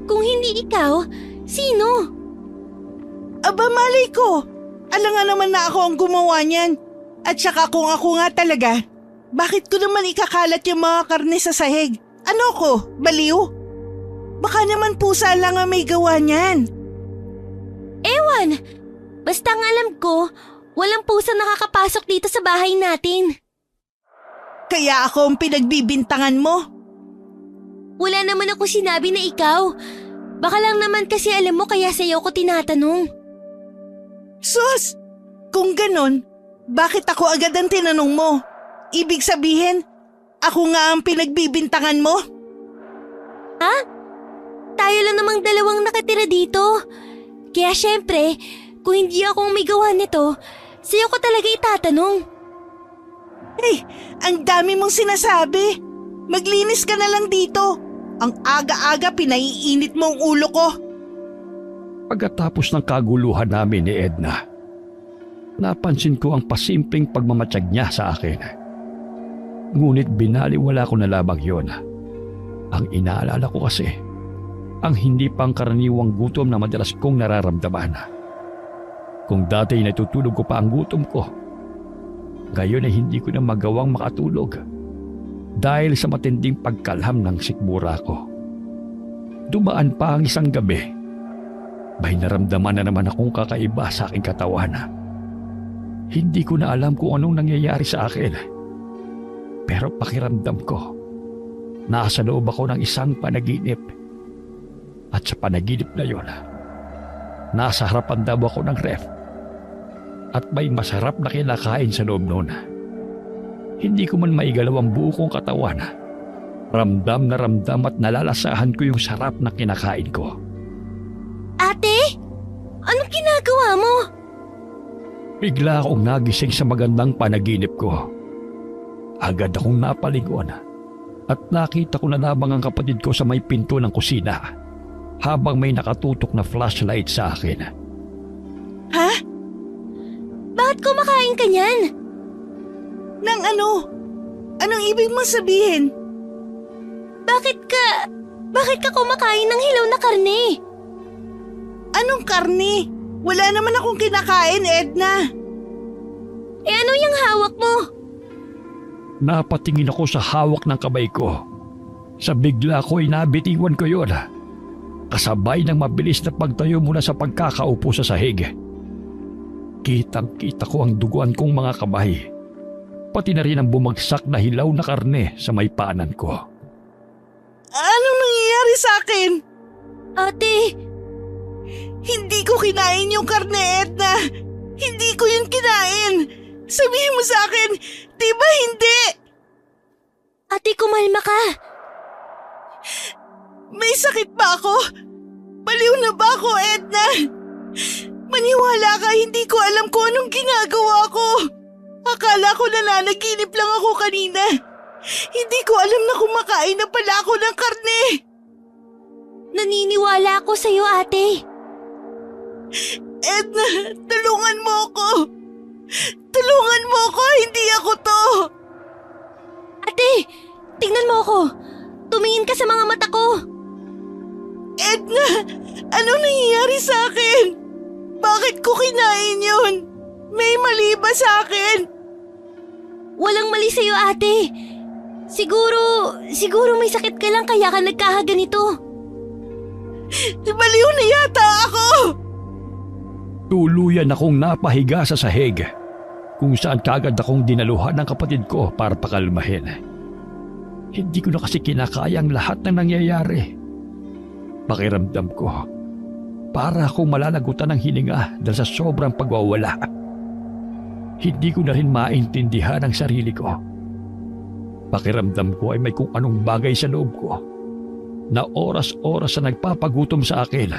Kung hindi ikaw, sino? Aba malay ko, alangan naman na ako ang gumawa niyan. At saka kung ako nga talaga, bakit ko naman ikakalat yung mga karne sa sahig? Ano ko, baliw? Baka naman pusa lang ang may gawa niyan. Ewan, basta ang alam ko, walang pusa nakakapasok dito sa bahay natin. Kaya ako ang pinagbibintangan mo. Wala naman ako sinabi na ikaw. Baka lang naman kasi alam mo kaya sa'yo ko tinatanong. Sus! Kung ganon, bakit ako agad ang tinanong mo? Ibig sabihin, ako nga ang pinagbibintangan mo? Ha? Tayo lang namang dalawang nakatira dito. Kaya syempre, kung hindi ako ang may gawa nito, sa'yo ko talaga itatanong. Eh, ang dami mong sinasabi. Maglinis ka na lang dito. Ang aga-aga pinaiinit mo ang ulo ko. Pagkatapos ng kaguluhan namin ni Edna, napansin ko ang pasimpleng pagmamatsyag niya sa akin. Ngunit binaliwala ko na lamang yun. Ang inaalala ko kasi, ang hindi pangkaraniwang gutom na madalas kong nararamdaman. Kung dati natutulog ko pa ang gutom ko, ngayon ay hindi ko na magawang makatulog dahil sa matinding pagkalham ng sikmura ko. Dumaan pa ang isang gabi, may naramdaman na naman akong kakaiba sa aking katawan. Hindi ko na alam kung anong nangyayari sa akin. Pero pakiramdam ko, nasa loob ako ng isang panaginip. At sa panaginip na yon, nasa harapan daw ako ng ref. at may masarap na kinakain sa loob noon. Hindi ko man maigalaw ang buo kong katawan. Ramdam na ramdam at nalalasahan ko yung sarap na kinakain ko. Ate? Anong ginagawa mo? Bigla akong nagising sa magandang panaginip ko. Agad akong napalingon at nakita ko na lamang ang kapatid ko sa may pinto ng kusina habang may nakatutok na flashlight sa akin. Ha? Bakit kumakain ka niyan? Nang ano? Anong ibig mong sabihin? Bakit ka kumakain ng hilaw na karne? Anong karne? Wala naman akong kinakain, Edna. Eh ano yung hawak mo? Napatingin ako sa hawak ng kamay ko. Sa bigla ko ay nabitiwan ko yun. Kasabay ng mabilis na pagtayo mula sa pagkakaupo sa sahig. Kitang-kita ko ang duguan kong mga kamay. Pati na rin ang bumagsak na hilaw na karne sa may paanan ko. Anong nangyayari sa akin? Ate, Hindi ko kinain yung karne, Edna. Hindi ko yun kinain. Sabihin mo sa akin, di ba hindi? ate kumalma ka. May sakit ba ako? Baliw na ba ako, Edna? Maniwala ka, hindi ko alam kung anong ginagawa ko. Akala ko nananaginip lang ako kanina. Hindi ko alam na kumakain na pala ako ng karne. Naniniwala ako sa'yo, ate. Edna, tulungan mo ako. Tulungan mo ako, hindi ako to. Ate, tingnan mo ako. Tumingin ka sa mga mata ko. Edna, anong nangyayari sa akin? Bakit ko kinain yun? May mali ba sa akin? Walang mali sa'yo, ate. Siguro may sakit ka lang kaya ka nagkakaganito. Baliw na yata ako! Tuluyan akong napahiga sa sahig kung saan kagad akong dinaluhan ng kapatid ko para pakalmahin. Hindi ko na kasi kinakaya ang lahat ng nangyayari. Pakiramdam ko, para akong malalagutan ng hininga dahil sa sobrang pagwawala. Hindi ko na rin maintindihan ang sarili ko. Pakiramdam ko ay may kung anong bagay sa loob ko na oras-oras na nagpapagutom sa akin.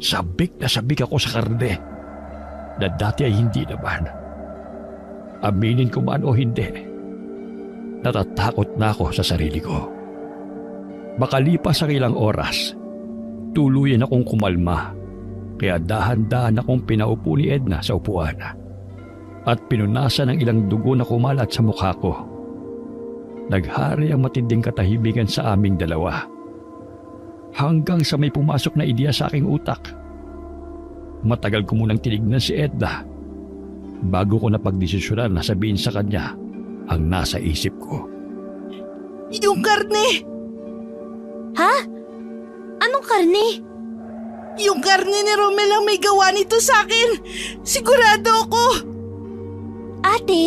Sabik na sabik ako sa karne na dati ay hindi naman. Aminin ko man o hindi, natatakot na ako sa sarili ko. Makalipas ang ilang oras, tuluyan akong kumalma kaya dahan-dahan akong pinaupo ni Edna sa upuan at pinunasan ng ilang dugo na kumalat sa mukha ko. Naghari ang matinding katahimikan sa aming dalawa. Hanggang sa may pumasok na ideya sa aking utak. Matagal ko munang tinignan si Edna bago ko napagdesisyonan na sabihin sa kanya ang nasa isip ko. Yung karne! Ha? Anong karne? Yung karne ni Romel ang may gawa nito sa akin! Sigurado ako! Ate,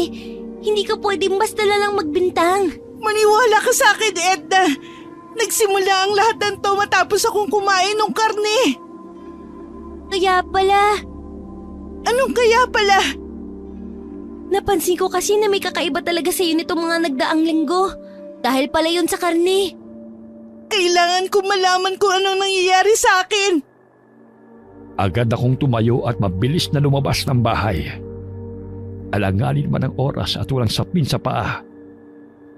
hindi ka pwedeng basta lang magbintang. Maniwala ka sa akin, Edna! Nagsimula ang lahat ng to matapos akong kumain ng karne! Kaya pala, Anong kaya pala? napansin ko kasi na may kakaiba talaga sa'yo nitong mga nagdaang linggo. Dahil pala yun sa karne. Kailangan ko malaman kung anong nangyayari sa akin! Agad akong tumayo at mabilis na lumabas ng bahay. Alanganin man ang oras at walang sapin sa paa.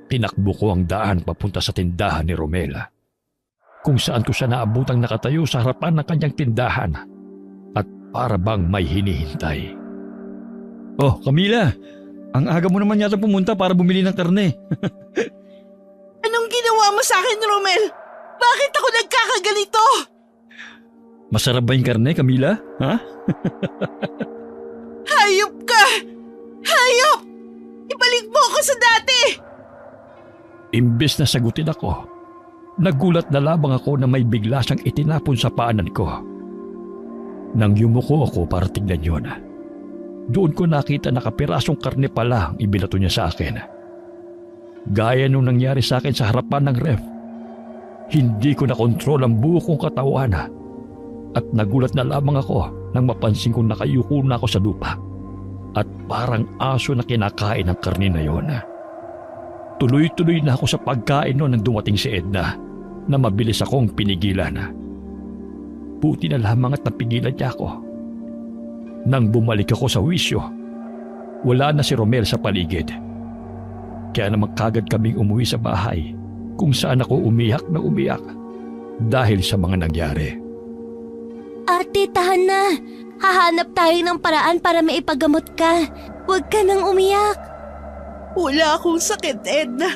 Tinakbo ko ang daan papunta sa tindahan ni Romela, kung saan ko siya naabutang nakatayo sa harapan ng kanyang tindahan at para bang may hinihintay. Oh, Camila! Ang aga mo naman yata pumunta para bumili ng karne. Anong ginawa mo sa akin, Romel? Bakit ako nagkakaganito? Masarap ba yung karne, Camila? Ha? Hayop ka! Hayop! Ibalik mo ako sa dati! Imbes na sagutin ako, nagulat na lamang ako na may bigla siyang itinapon sa paanan ko. Nang yumuko ako para tignan yun, doon ko nakita na kapirasong karne pala ang ibinato niya sa akin. Gaya nung nangyari sa akin sa harapan ng ref, hindi ko nakontrol ang buo kong katawan at nagulat na lamang ako nang mapansin kong nakayuko na ako sa lupa at parang aso na kinakain ng karne na yon. Tuloy-tuloy na ako sa pagkain noon nang dumating si Edna na mabilis akong pinigilan. Buti na lamang at napigilan niya ako. Nang bumalik ako sa wisyo, wala na si Romel sa paligid. Kaya naman kagad kaming umuwi sa bahay kung saan ako umiyak na umiyak dahil sa mga nangyari. Ate, tahan na. Hahanap tayo ng paraan para maipagamot ka. Huwag ka nang umiyak. Wala akong sakit, Edna.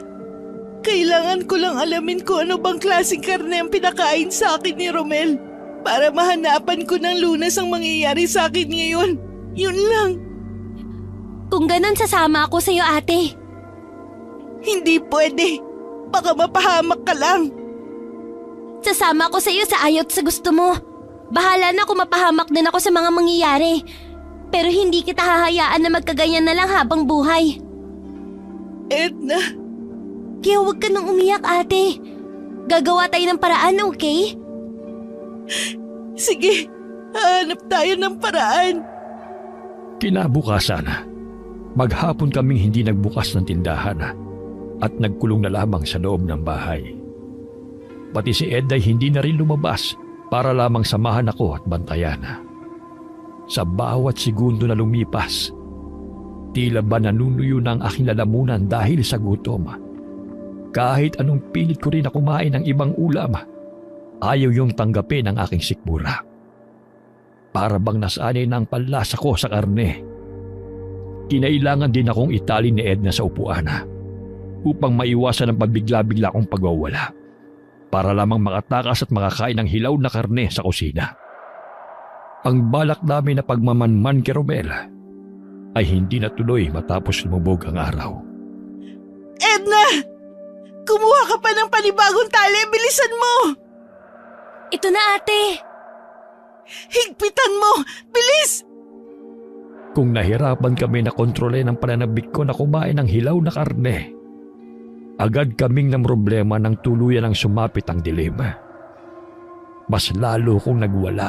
Kailangan ko lang alamin kung ano bang klaseng karne ang pinakain sa akin ni Romel para mahanapan ko ng lunas ang mangyayari sa akin ngayon. Yun lang. Kung ganon, sasama ako sa'yo, ate. Hindi pwede. Baka mapahamak ka lang. Sasama ako sa'yo sa ayot sa gusto mo. Bahala na kung mapahamak din ako sa mga mangyayari. Pero hindi kita hahayaan na magkaganyan na lang habang buhay. Edna, Kaya huwag ka nang umiyak, ate. Gagawa tayo ng paraan, okay? sige. Hanap tayo ng paraan. Kinabukasan, maghapon kaming hindi nagbukas ng tindahan at nagkulong na lamang sa loob ng bahay. Pati si Ed ay hindi na rin lumabas para lamang samahan ako at bantayan. Sa bawat segundo na lumipas, tila ba nanunuyo na ang aking lalamunan dahil sa gutom. Kahit anong pilit ko rin na kumain ng ibang ulam, ayaw yung tanggapin ang aking sikmura. Para bang nasanay na ang panlasa ko sa karne. Kinailangan din akong itali ni Edna sa upuan upang maiwasan ang pabigla-bigla kong pagwawala para lamang makatakas at makakain ng hilaw na karne sa kusina. Ang balak namin na pagmamanman kay Romel ay hindi natuloy matapos lumubog ang araw. Edna! Kumuha ka pa ng panibagong tali. Bilisan mo! Ito na, ate. Higpitan mo! Bilis! Kung nahirapan kami na kontrole ng pananabik ko na kumain ng hilaw na karne, agad kaming ng problema ng tuluyan ng sumapit ang dilim. Mas lalo kong nagwala.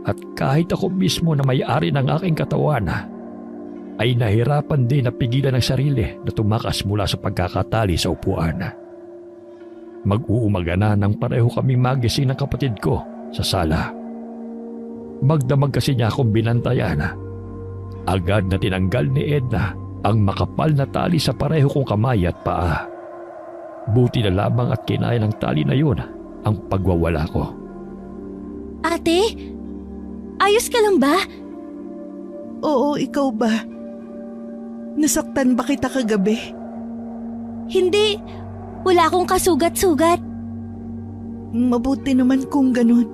At kahit ako mismo na may-ari ng aking katawan, ay nahirapan din na pigilan ang sarili na tumakas mula sa pagkakatali sa upuan. Mag-uumaga na nang pareho kaming magising ng kapatid ko sa sala. Magdamag kasi niya akong binantayan. Agad na tinanggal ni Edna ang makapal na tali sa pareho kong kamay at paa. Buti na lamang at kinaya ng tali na yun ang pagwawala ko. Ate? Ayos ka lang ba? Oo, ikaw ba? Nasaktan ba kita kagabi? Hindi. Wala akong kasugat-sugat. Mabuti naman kung ganun.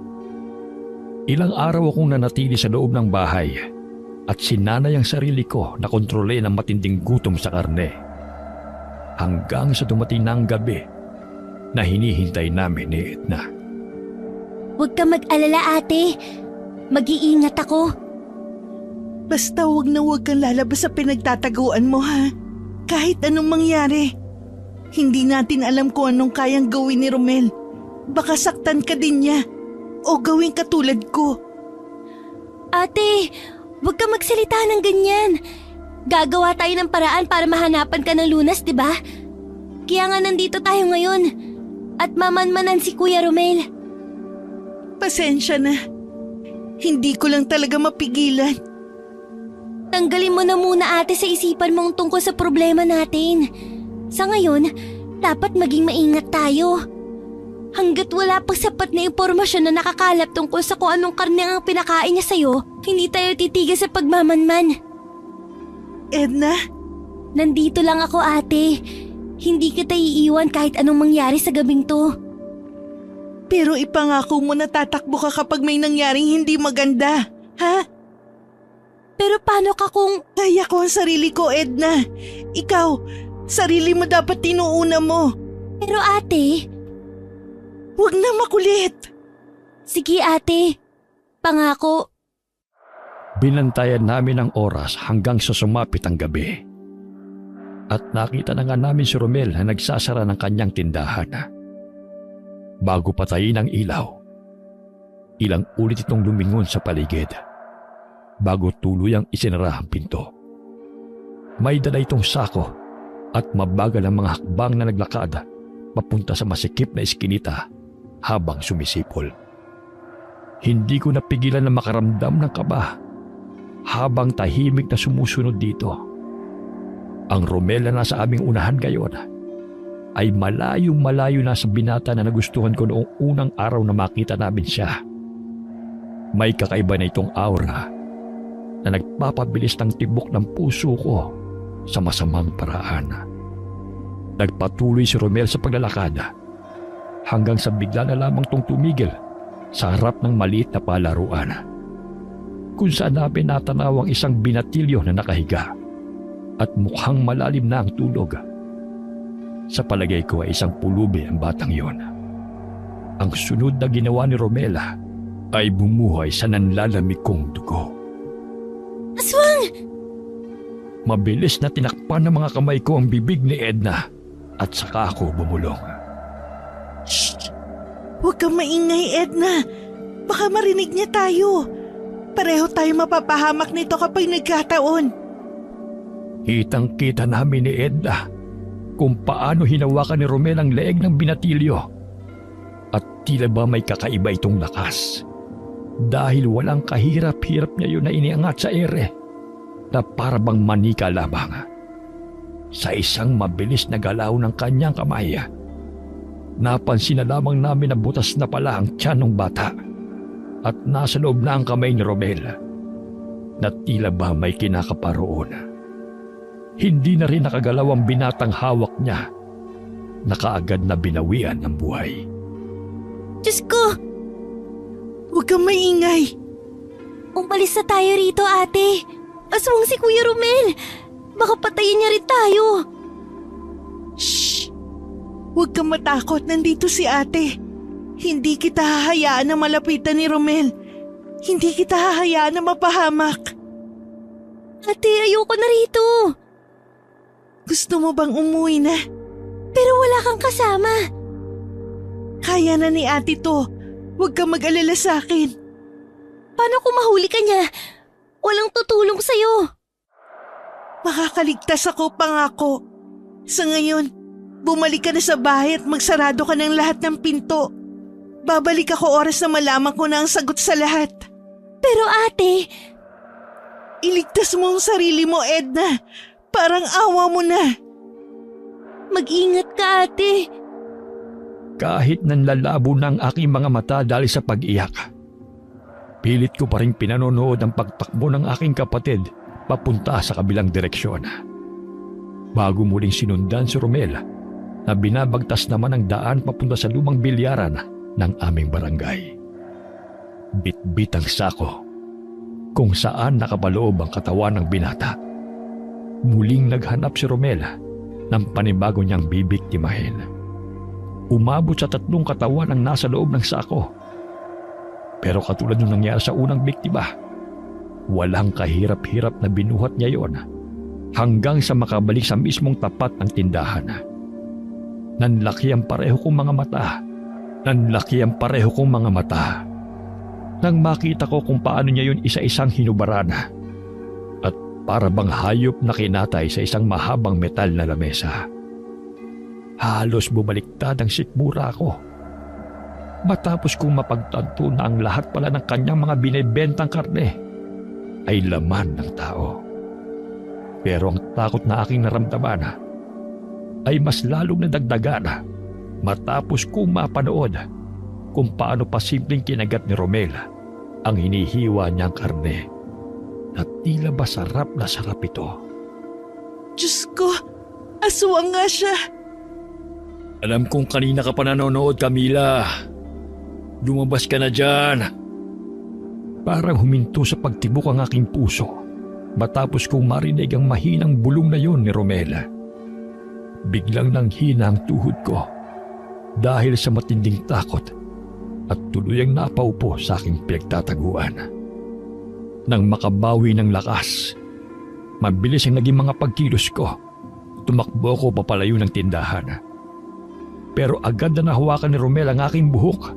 Ilang araw akong nanatili sa loob ng bahay at sinanay ang sarili ko na kontrole ng matinding gutom sa karne. Hanggang sa dumating na ang gabi na hinihintay namin ni Edna. Huwag ka mag-alala, ate. Mag-iingat ako. Basta huwag na huwag kang lalabas sa pinagtataguan mo, ha? Kahit anong mangyari. Hindi natin alam kung anong kayang gawin ni Romel. Baka saktan ka din niya o gawin katulad ko. Ate, huwag ka magsalita ng ganyan. Gagawa tayo ng paraan para mahanapan ka ng lunas, di ba? Kaya nga nandito tayo ngayon. At mamanmanan si Kuya Romel. Pasensya na. Hindi ko lang talaga mapigilan. Tanggalin mo na muna, ate, sa isipan mong tungkol sa problema natin. Sa ngayon, dapat maging maingat tayo. Hanggat wala pang sapat na impormasyon na nakakalap tungkol sa kung anong karne ang pinakain niya sa'yo, hindi tayo titigil sa pagmamanman. Edna? Nandito lang ako, ate. Hindi kita iiwan kahit anong mangyari sa gabing to. Pero ipangako mo na tatakbo ka kapag may nangyaring hindi maganda, ha? Pero paano ka kung... Kaya ko ang sarili ko, Edna. Ikaw, sarili mo dapat tinuuna mo. Pero ate... Huwag na makulit. Sige, ate. Pangako. Binantayan namin ang oras hanggang sa sumapit ang gabi. At nakita na nga namin si Romel na nagsasara ng kanyang tindahan. Bago patayin ang ilaw, ilang ulit itong lumingon sa paligid. bago tuluyang isinara ang pinto. May dala itong sako at mabagal ang mga hakbang na naglakad papunta sa masikip na eskinita habang sumisipol. Hindi ko napigilan na makaramdam ng kaba habang tahimik na sumusunod dito. Ang Romel na nasa aming unahan ngayon ay malayong-malayo na sa binata na nagustuhan ko noong unang araw na makita namin siya. May kakaiba na itong aura na nagpapabilis ng tibok ng puso ko sa masamang paraan. Nagpatuloy si Romel sa paglalakad hanggang sa bigla na lamang tong tumigil sa harap ng maliit na palaruan kung saan namin natanaw ang isang binatilyo na nakahiga at mukhang malalim na ang tulog. Sa palagay ko ay isang pulubi ang batang yon. Ang sunod na ginawa ni Romela ay bumuhay sa nanlalamig kong dugo. Aswang! Mabilis na tinakpan ng mga kamay ko ang bibig ni Edna at saka ako bumulong. Shh! Huwag kang maingay, Edna. Baka marinig niya tayo. Pareho tayo mapapahamak nito kapag nagkataon. Kitang-kita namin ni Edna kung paano hinawakan ni Romel ang leeg ng binatilyo. At tila ba may kakaiba itong lakas. Dahil walang kahirap-hirap niya yun na iniangat sa ere na parabang manika lamang. Sa isang mabilis na galaw ng kanyang kamay, napansin na lamang namin na butas na pala ang tiyan ng bata at nasa loob na ang kamay ni Romel na tila ba may kinakaparoon. Hindi na rin nakagalaw ang binatang hawak niya na kaagad na binawian ng buhay. Diyos ko! Huwag kang maingay. Umalis na tayo rito, ate. Aswang si Kuya Romel. Baka patayin niya rin tayo. Shh! Huwag kang matakot, nandito si ate. Hindi kita hahayaan na malapitan ni Romel. Hindi kita hahayaan na mapahamak. Ate, ayoko na rito. Gusto mo bang umuwi na? Pero wala kang kasama. Kaya na ni ate to. Huwag kang mag-alala sa akin. Paano kung mahuli ka niya? Walang tutulong sa'yo. Makakaligtas ako, pangako. Sa ngayon, bumalik ka na sa bahay at magsarado ka ng lahat ng pinto. Babalik ako oras na malaman ko na ang sagot sa lahat. Pero ate... Iligtas mo ang sarili mo, Edna. Parang awa mo na. Mag-ingat ka, ate. Kahit nanlalabo na ang aking mga mata dahil sa pag-iyak, pilit ko pa rin pinanonood ang pagtakbo ng aking kapatid papunta sa kabilang direksyon. Bago muling sinundan si Romel na binabagtas naman ang daan papunta sa lumang bilyaran ng aming barangay. Bit-bit ang sako kung saan nakapaloob ang katawan ng binata. Muling naghanap si Romel ng panibago niyang bibiktimahin. Umabot sa 3 katawan ang nasa loob ng sako. Pero katulad nung nangyari sa unang biktima, walang kahirap-hirap na binuhat niya yon hanggang sa makabalik sa mismong tapat ng tindahan. Nanlaki ang pareho kong mga mata. Nanlaki ang pareho kong mga mata. Nang makita ko kung paano niya yon isa-isang hinubaran at para bang hayop na kinatay sa isang mahabang metal na lamesa. Halos bumaliktad ang sikmura ko matapos kong mapagtanto na ang lahat pala ng kanyang mga binebentang karne ay laman ng tao. Pero ang takot na aking naramdaman ay mas lalong nadagdagan matapos kong mapanood kung paano pa simpleng kinagat ni Romel ang hinihiwa niyang karne na tila ba sarap na sarap ito. Diyos ko, aswang nga siya. Alam kong kanina ka pa nanonood, Camila. Lumabas ka na dyan. Parang huminto sa pagtibok ang aking puso matapos kong marinig ang mahinang bulong na yon ni Romel. Biglang nanghina ang tuhod ko dahil sa matinding takot at tuluyang napaupo sa aking pinagtataguan. Nang makabawi ng lakas, mabilis ang naging mga pagkilos ko. Tumakbo ko papalayo ng tindahan. Pero agad na nahawakan ni Romel ang aking buhok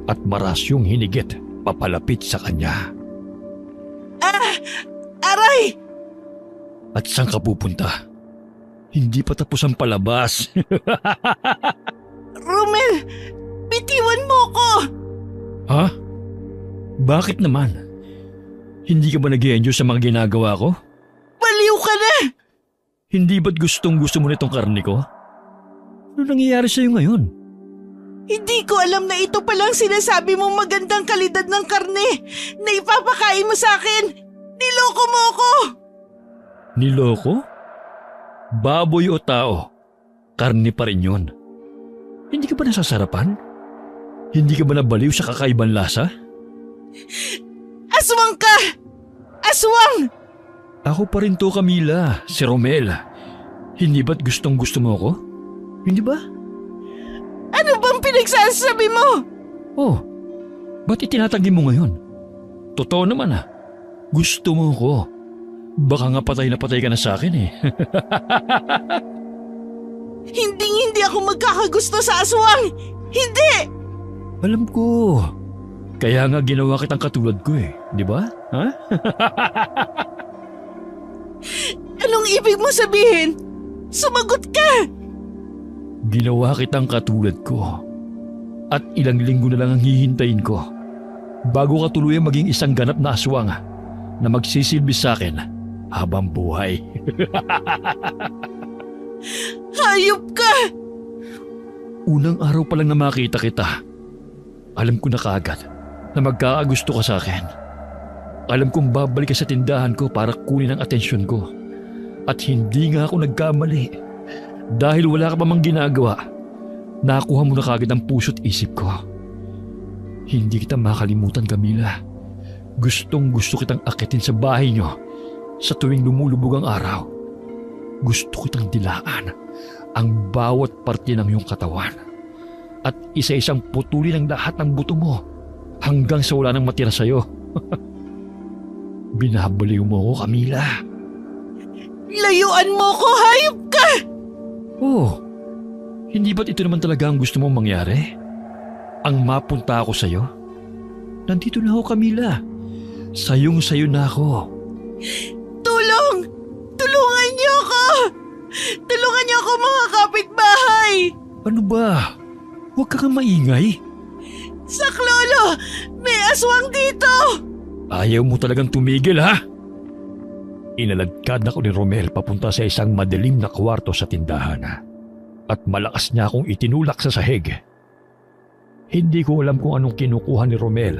at marasyong hinigit papalapit sa kanya. Ah! At saan ka pupunta? Hindi pa tapos ang palabas. Romel, bitiwan mo ko! Ha? Bakit naman? Hindi ka ba nag-i-enjoy sa mga ginagawa ko? Baliw ka na! Hindi ba't gusto mo nitong karne ko? Ano nangyayari sa'yo ngayon? Hindi ko alam na ito palang sinasabi mong magandang kalidad ng karne na ipapakain mo sa akin. Niloko mo ako! Niloko? Baboy o tao? Karne pa rin yun. Hindi ka ba nasasarapan? Hindi ka ba nabaliw sa kakaibang lasa? Aswang ka! Aswang! Ako pa rin to, Camila, si Romel. Hindi ba't gustong-gusto mo ako? Hindi ba? Ano bang pinagsasabi mo? Oh, ba't itinatanggi mo ngayon? Totoo naman ah. Gusto mo ko. Baka nga patay na patay ka na sa akin eh. Hindi ako magkakagusto sa aswang! Hindi! Alam ko. Kaya nga ginawa kitang katulad ko eh. Di ba? Ha? Anong ibig mo sabihin? Sumagot ka! Ginawa kitang katulad ko. At ilang linggo na lang ang hihintayin ko bago ka tuluyang maging isang ganap na aswang na magsisilbi sa akin habang buhay. Hayop ka! Unang araw pa lang na makita kita, alam ko na kaagad na magkakagusto ka sa akin. Alam kong babalik ka sa tindahan ko para kunin ang atensyon ko. At hindi nga ako nagkamali. Dahil wala ka pa mang ginagawa, nakuha mo na kaagad ang puso't isip ko. Hindi kita makalimutan, Camila. Gustong-gusto kitang akitin sa bahay niyo sa tuwing lumulubog ang araw. Gusto kitang dilaan ang bawat parte ng iyong katawan at isa-isang putulin ang lahat ng buto mo hanggang sa wala nang matira sa'yo. Binabaliw mo ako, Camila. Layuan mo ko, hayop ka! Oh, hindi ba't ito naman talaga ang gusto mong mangyari? Ang mapunta ako sa'yo? Nandito na ako, Camila. Sayong-sayo na ako. Tulong! Tulungan niyo ako! Tulungan niyo ako, mga kapitbahay! Ano ba? Huwag ka kang maingay. Saklolo! May aswang dito! Ayaw mo talagang tumigil, ha? Inalagkad ako ni Romel papunta sa isang madilim na kwarto sa tindahan at malakas niya akong itinulak sa sahig. Hindi ko alam kung anong kinukuha ni Romel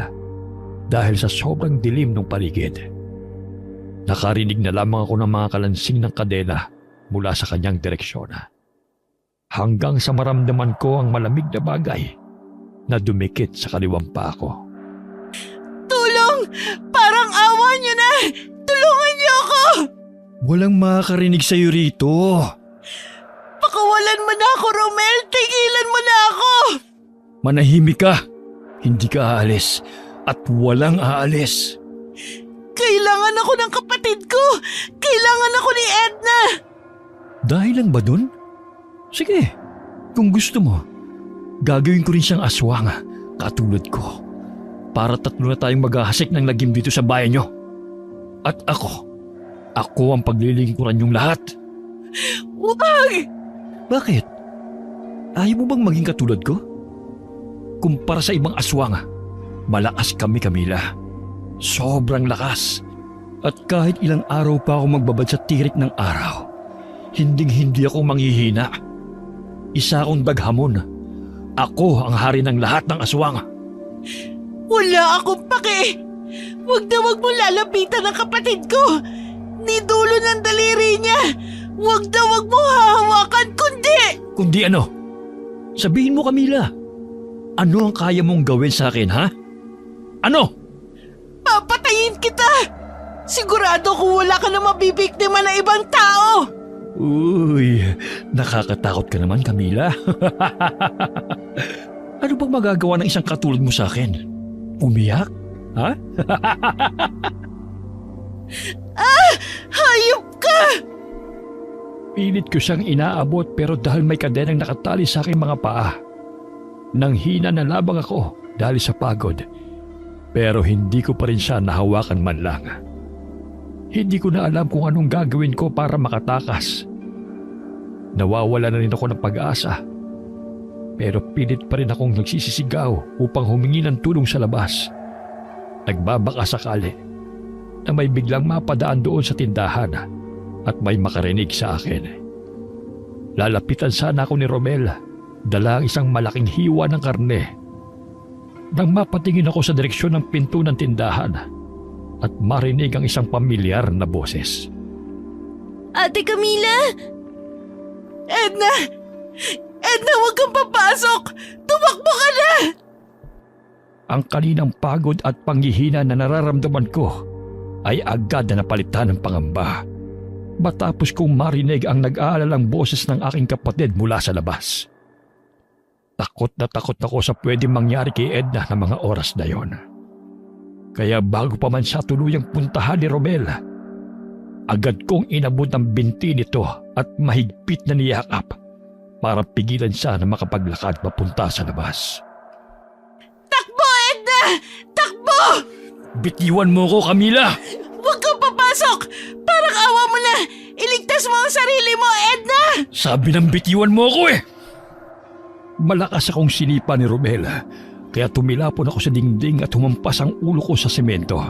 dahil sa sobrang dilim ng paligid. Nakarinig na lamang ako ng mga kalansing ng kadena mula sa kanyang direksyon. Hanggang sa maramdaman ko ang malamig na bagay na dumikit sa kaliwang paa ko. Tulong! Parang awa niyo na! Tulungan niyo ako! Walang makakarinig sa'yo rito. Pakawalan mo na ako, Romel! Tigilan mo na ako! Manahimik ka. Hindi ka aalis at walang aalis. Kailangan ako ng kapatid ko! Kailangan ako ni Edna! Dahil lang ba dun? Sige, kung gusto mo, gagawin ko rin siyang aswang katulad ko para tatlo na tayong maghahasik ng lagim dito sa bayan nyo. At ako ang paglilingkuran yung lahat. Huwag! Bakit? Ayaw mo bang maging katulad ko? Kumpara sa ibang aswang, malakas kami, Camila. Sobrang lakas. At kahit ilang araw pa ako magbabad sa tirik ng araw, hinding-hindi ako manghihina. Isa akong daghamon. Ako ang hari ng lahat ng aswang. Wala akong pake! Huwag na huwag mo lalapitan ang kapatid ko! Ni dulo ng daliri niya! Huwag na huwag mo hahawakan kundi! Kundi ano? Sabihin mo, Camila. Ano ang kaya mong gawin sa akin, ha? Ano? Papatayin kita! Sigurado kung wala ka na mabibiktima na ibang tao! Uy, nakakatakot ka naman, Camila. Ano bang magagawa ng isang katulad mo sa akin? Umiyak? Ha? Hayop ka! Pilit ko siyang inaabot pero dahil may kadenang nakatali sa aking mga paa. Nanghina na labang ako dahil sa pagod. Pero hindi ko pa rin siya nahawakan man lang. Hindi ko na alam kung anong gagawin ko para makatakas. Nawawala na rin ako ng pag-asa. Pero pilit pa rin akong nagsisisigaw upang humingi ng tulong sa labas. Nagbabaka sakali na may biglang mapadaan doon sa tindahan at may makarinig sa akin. Lalapitan sana ako ni Romel, dala ang isang malaking hiwa ng karne. Nang mapatingin ako sa direksyon ng pinto ng tindahan at marinig ang isang pamilyar na boses. Ate Camila! Edna! Edna, huwag kang papasok! Tumakbo ka na! Ang kaninang pagod at panghihina na nararamdaman ko ay agad na napalitan ng pangamba. Matapos kong marinig ang nag-aalalang boses ng aking kapatid mula sa labas. Takot na takot ako sa pwedeng mangyari kay Edna ng mga oras na yon. Kaya bago pa man siya tuluyang puntahan ni Romel, agad kong inabot ang binti nito at mahigpit na niyakap para pigilan siya na makapaglakad papunta sa labas. Takbo, Edna! Takbo! Bitiwan mo ko, Camila! Huwag kang papasok! Parang awa mo na! Iligtas mo ang sarili mo, Edna! Sabi ng bitiwan mo ko eh! Malakas akong sinipa ni Romel, kaya tumilapon ako sa dingding at humampas ang ulo ko sa semento.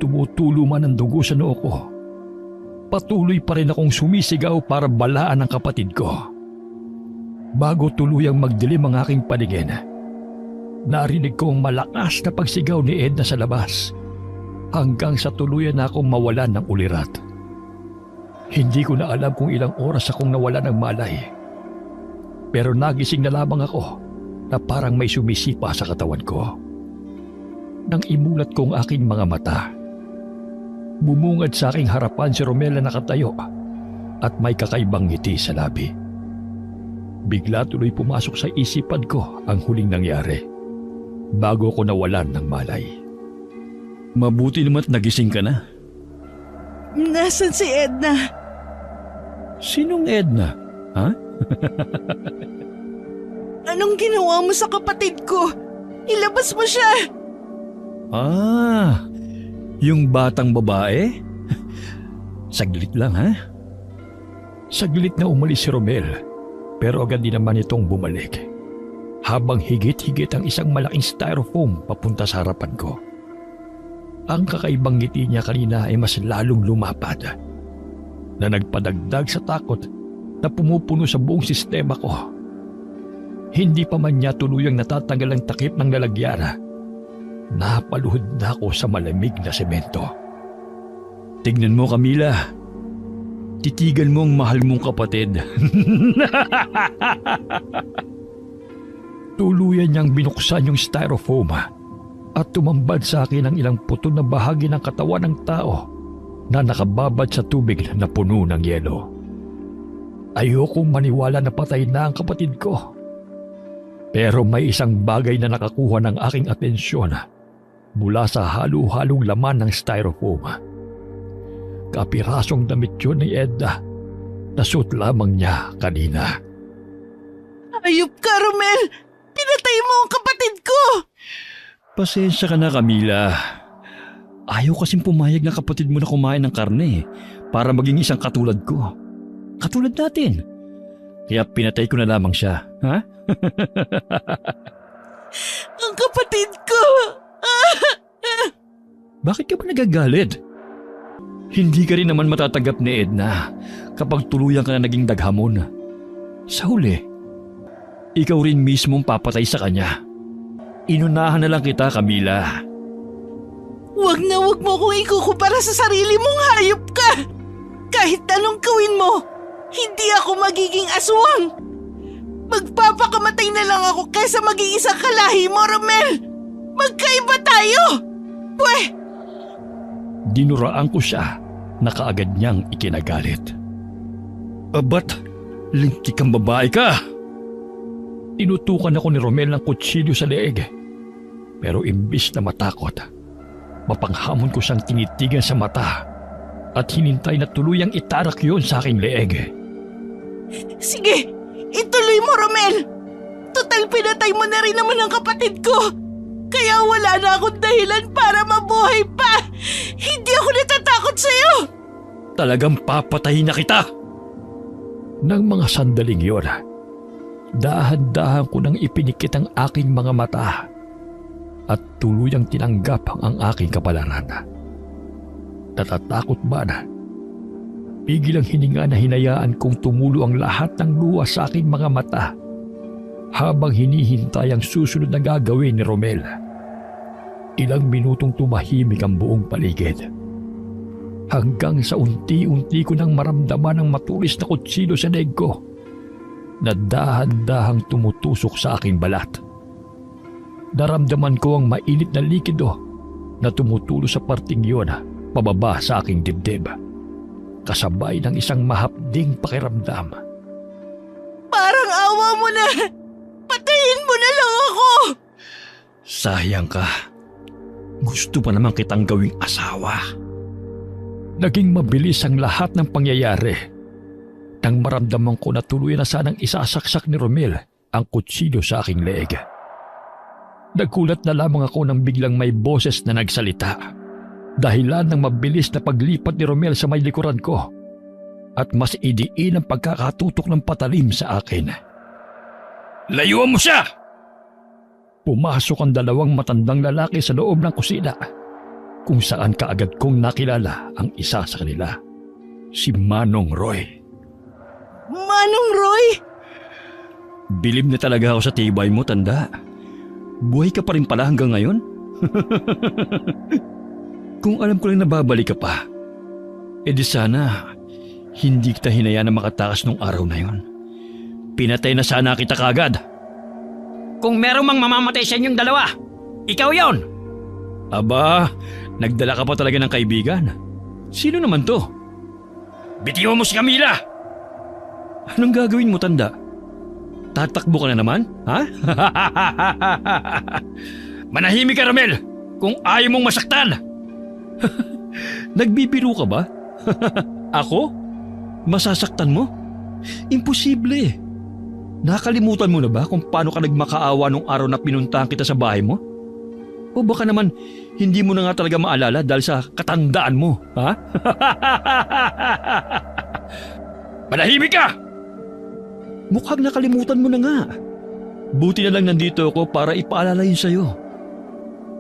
Tumutulo man ang dugo sa noo ko. Patuloy pa rin akong sumisigaw para balaan ang kapatid ko. Bago tuluyang magdilim ang aking paningin, narinig ko ang malakas na pagsigaw ni Edna sa labas hanggang sa tuluyan na akong mawalan ng ulirat. Hindi ko na alam kung ilang oras akong nawala ng malay. Pero nagising na lamang ako na parang may sumisipa sa katawan ko. Nang imulat ko ang aking mga mata, bumungad sa aking harapan si Romel na nakatayo at may kakaibang ngiti sa labi. Bigla tuloy pumasok sa isipan ko ang huling nangyari bago ko nawalan ng malay. Mabuti naman nagising ka na. Nasaan si Edna? Sinong Edna? Ha? Anong ginawa mo sa kapatid ko? Ilabas mo siya! Ah, yung batang babae? Saglit lang ha? Saglit na umalis si Romel, pero agad din naman itong bumalik. Habang higit-higit ang isang malaking styrofoam papunta sa harapan ko. Ang kakaibang ngiti niya kanina ay mas lalong lumapad, na nagpadagdag sa takot na pumupuno sa buong sistema ko. Hindi pa man niya tuluyang natatanggal ang takip ng lalagyan. Napaluhod na ako sa malamig na semento. Tignan mo, Camila. Titigan mo ang mahal mong kapatid. Tuluyan niyang binuksan yung styrofoam at tumambad sa akin ang ilang putol na bahagi ng katawan ng tao na nakababad sa tubig na puno ng yelo. Ayokong maniwala na patay na ang kapatid ko. Pero may isang bagay na nakakuha ng aking atensyon mula sa halo-halong laman ng styrofoam. Kapirasong damit yun ni Edna na suot lamang niya kanina. Ayop ka, Romel! Pinatay mo ang kapatid ko! Pasensya ka na, Camila. Ayaw kasing pumayag na kapatid mo na kumain ng karne para maging isang katulad ko. Katulad natin. Kaya pinatay ko na lamang siya, ha? Ang kapatid ko! Bakit ka ba nagagalit? Hindi ka rin naman matatanggap ni Edna kapag tuluyan ka na naging daghamon. Sa huli, ikaw rin mismong papatay sa kanya. Inunahan na lang kita, Camila. Huwag na huwag mo kong ikukumpara sa sarili mong hayop ka! Kahit anong gawin mo, hindi ako magiging aswang! Magpapakamatay na lang ako kaysa maging isang kalahi mo, Romel! Magkaiba tayo! Pweh! Dinuraan ko siya na kaagad niyang ikinagalit. Ba't lintik kang babae ka? Tinutukan ako ni Romel ng kutsilyo sa leeg. Pero imbis na matakot, mapanghamon ko siyang tinitigan sa mata at hinintay na tuluyang itarak yun sa aking leeg. Sige! Ituloy mo, Romel! Total pinatay mo na rin naman ang kapatid ko! Kaya wala na akong dahilan para mabuhay pa. Hindi ako natatakot sa'yo. Talagang papatayin na kita! Nang mga sandaling yun, dahan-dahan ko nang ipinikit ang aking mga mata at tuluyang tinanggap ang aking kapalaran. Natatakot ba na? Pigil ang hininga na hinayaan kong tumulo ang lahat ng luha sa aking mga mata habang hinihintay ang susunod na gagawin ni Romel. Ilang minutong tumahimik ang buong paligid. Hanggang sa unti-unti ko nang maramdaman ang matulis na kutsilyo sa leeg ko na dahan-dahang tumutusok sa aking balat. Naramdaman ko ang mainit na likido na tumutulo sa parting yun pababa sa aking dibdib, kasabay ng isang mahapding pakiramdam. Parang awa mo na. Patayin mo na lang ako. Sayang ka. Gusto pa naman kitang gawing asawa. Naging mabilis ang lahat ng pangyayari nang maramdaman ko na tuluyan na sanang isasaksak ni Romel ang kutsilyo sa aking leeg. Nagulat na lamang ako nang biglang may boses na nagsalita, dahilan ng mabilis na paglipat ni Romel sa may likuran ko at mas idiin ang pagkakatutok ng patalim sa akin. Layuan mo siya! Pumasok ang dalawang matandang lalaki sa loob ng kusina, kung saan kaagad kong nakilala ang isa sa kanila, si Manong Roy. Manong Roy? Bilib na talaga ako sa tibay mo, tanda. Buhay ka pa rin pala hanggang ngayon? Kung alam ko lang nababalik ka pa, edi sana hindi kita hinayaan na makatakas nung araw na yon. Pinatay na sana kita kagad. Kung merong mang mamamatay sa inyong dalawa, ikaw yon. Aba, nagdala ka pa talaga ng kaibigan. Sino naman to? Bitiwan mo si Camila! Anong gagawin mo, tanda? Tatakbo ka na naman, ha? Manahimik ka, Romel, kung ayaw mong masaktan. Nagbibiro ka ba? Ako? Masasaktan mo? Imposible. Nakalimutan mo na ba kung paano ka nagmakaawa nung araw na pinuntahan kita sa bahay mo? O baka naman hindi mo na nga talaga maalala dahil sa katandaan mo, ha? Manahimik ka! Mukhang nakalimutan mo na nga. Buti na lang nandito ako para ipaalala yun sa'yo.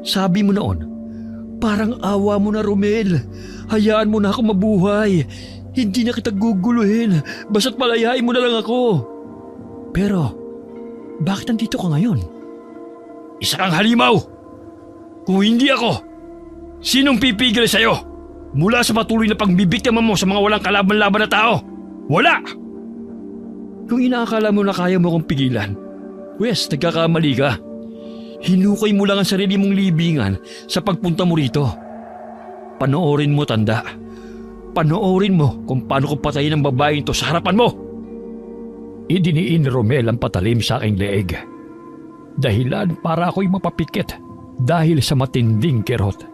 Sabi mo noon, parang awa mo na, Romel. Hayaan mo na ako mabuhay. Hindi na kita guguluhin. Basta't palayain mo na lang ako. Pero, bakit nandito ka ngayon? Isa kang halimaw! Kung hindi ako, sinong pipigil sa'yo? Mula sa patuloy na pagbibiktima mo sa mga walang kalaban-laban na tao? Wala! Kung inaakala mo na kaya mo kong pigilan, Wes, nagkakamali ka. Hinukay mo lang ang sarili mong libingan sa pagpunta mo rito. Panoorin mo, tanda. Panoorin mo kung paano ko patayin ang babaeng to sa harapan mo. Idiniin ni Romel ang patalim sa aking leeg. Dahilan para ako'y mapapikit dahil sa matinding kirot.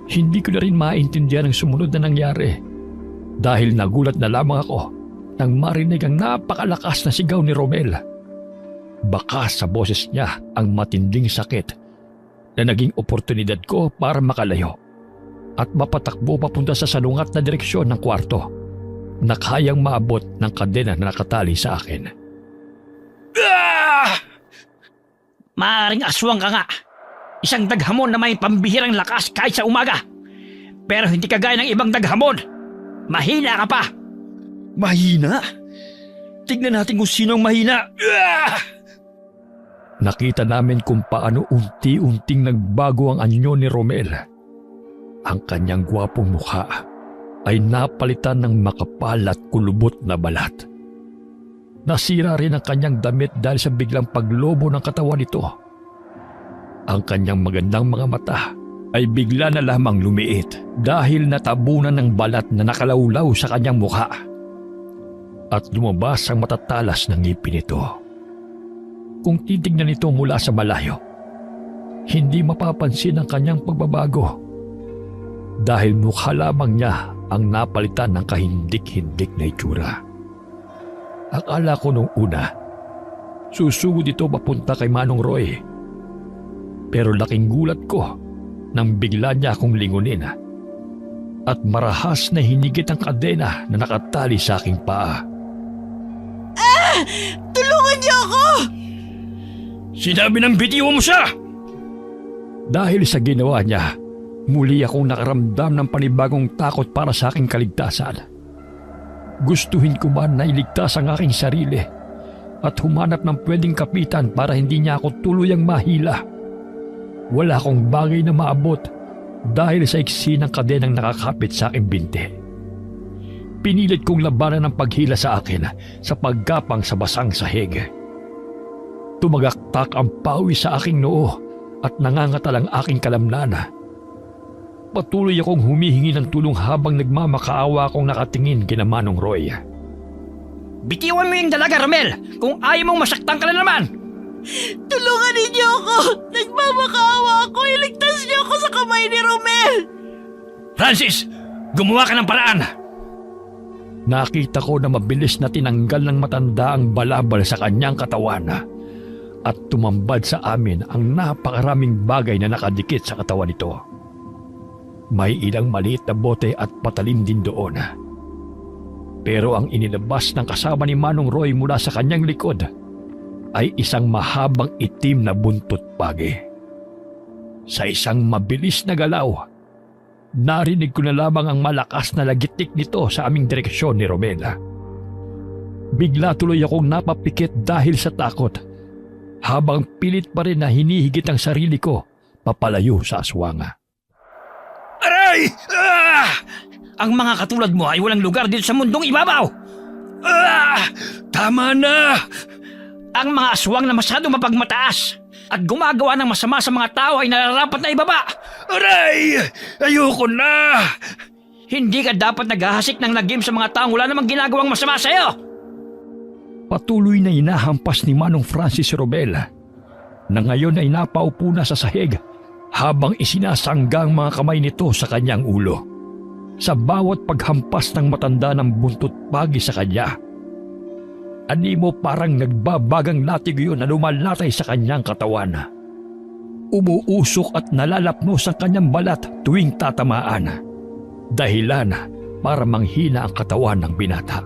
Hindi ko na rin maintindihan ang sumunod na nangyari dahil nagulat na lamang ako nang marinig ang napakalakas na sigaw ni Romel. Baka sa boses niya ang matinding sakit na naging oportunidad ko para makalayo at mapatakbo papunta sa salungat na direksyon ng kwarto na kayang maabot ng kadena na nakatali sa akin. Maaring aswang ka nga. Isang daghamon na may pambihirang lakas kahit sa umaga. Pero hindi kagaya ng ibang daghamon. Mahina ka pa. Mahina? Tignan natin kung sino ang mahina. Nakita namin kung paano unti-unting nagbago ang anyo ni Romel. Ang kanyang gwapong mukha ay napalitan ng makapal at kulubot na balat. Nasira rin ang kanyang damit dahil sa biglang paglobo ng katawan nito. Ang kanyang magandang mga mata ay bigla na lamang lumiit dahil natabunan ng balat na nakalawlaw sa kanyang mukha. At lumabas ang matatalas ng ngipin nito. Kung titignan ito mula sa malayo, hindi mapapansin ang kanyang pagbabago dahil mukha lamang niya ang napalitan ng kahindik-hindik na itsura. Akala ko nung una, susugod ito papunta kay Manong Roy. Pero laking gulat ko nang bigla niya akong lingunin at marahas na hinigit ang kadena na nakatali sa aking paa. Tulungan niyo ako! Sinabi ng bitiwan mo siya! Dahil sa ginawa niya, muli akong nakaramdam ng panibagong takot para sa aking kaligtasan. Gustuhin ko man na iligtas ang aking sarili at humanap ng pwedeng kapitan para hindi niya ako tuluyang mahila. Wala akong bagay na maabot dahil sa iksi ng kadenang nakakapit sa aking binti. Pinilit kong labanan ang paghila sa akin sa paggapang sa basang sahig. Tumagaktak ang pawi sa aking noo at nangangatal ang aking kalamnan. Patuloy akong humihingi ng tulong habang nagmamakaawa akong nakatingin kina Manong Roy. Bitiwan mo yung dalaga, Romel! Kung ayaw mong masaktan ka na naman! Tulungan ninyo ako! Nagmamakaawa ako! Iligtas niyo ako sa kamay ni Romel! Francis! Gumawa ka ng paraan! Nakita ko na mabilis na tinanggal ng matanda ang balabal sa kanyang katawan at tumambad sa amin ang napakaraming bagay na nakadikit sa katawan nito. May ilang maliit na bote at patalim din doon. Pero ang inilabas ng kasama ni Manong Roy mula sa kanyang likod ay isang mahabang itim na buntot pagi. Sa isang mabilis na galaw, narinig ko na lamang ang malakas na lagitik nito sa aming direksyon ni Romela. Bigla tuloy akong napapikit dahil sa takot, habang pilit pa rin na hinihigit ang sarili ko papalayo sa aswanga. Aray! Ang mga katulad mo ay walang lugar dito sa mundong ibabaw! Tama na! Ang mga aswang na masyadong mapagmataas at gumagawa ng masama sa mga tao ay nararapat na ibaba! Aray! Ayoko na! Hindi ka dapat naghahasik ng lagim sa mga taong wala namang ginagawang masama sa'yo! Patuloy na inahampas ni Manong Francis Robel na ngayon ay napaupo na sa sahig habang isinasangga ang mga kamay nito sa kanyang ulo. Sa bawat paghampas ng matanda ng buntot pagi sa kanya, animo parang nagbabagang latigo yun na lumalatay sa kanyang katawan. Umuusok at nalalapnos ang kanyang balat tuwing tatamaan, dahilan para manghina ang katawan ng binata.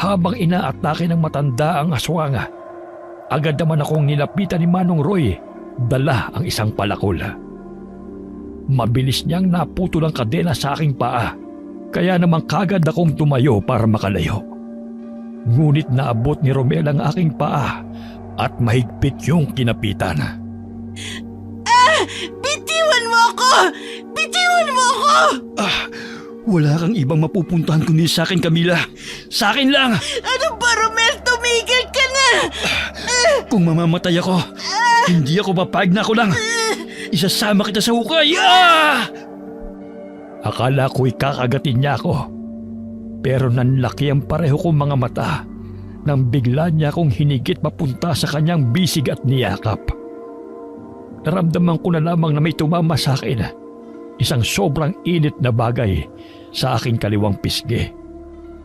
Habang inaatake ng matanda ang aswanga, agad naman akong nilapitan ni Manong Roy, dala ang isang palakol. Mabilis niyang naputol ang kadena sa aking paa, kaya naman kagad akong tumayo para makalayo. Ngunit naabot ni Romel ang aking paa at mahigpit yung kinapitan. Bitiwan mo ako! Bitiwan mo ako! Wala kang ibang mapupuntahan kundi sa akin, Camila. Sa akin lang! Ano ba, Romel? Tumigil ka na! Kung mamamatay ako, hindi ako papayag na ako lang. Isasama kita sa hukay! Akala ko'y kakagatin niya ako. Pero nanlaki ang pareho kong mga mata nang bigla niya akong hinigit papunta sa kanyang bisig at niyakap. Naramdaman ko na lamang na may tumama sa akin, isang sobrang init na bagay sa aking kaliwang pisngi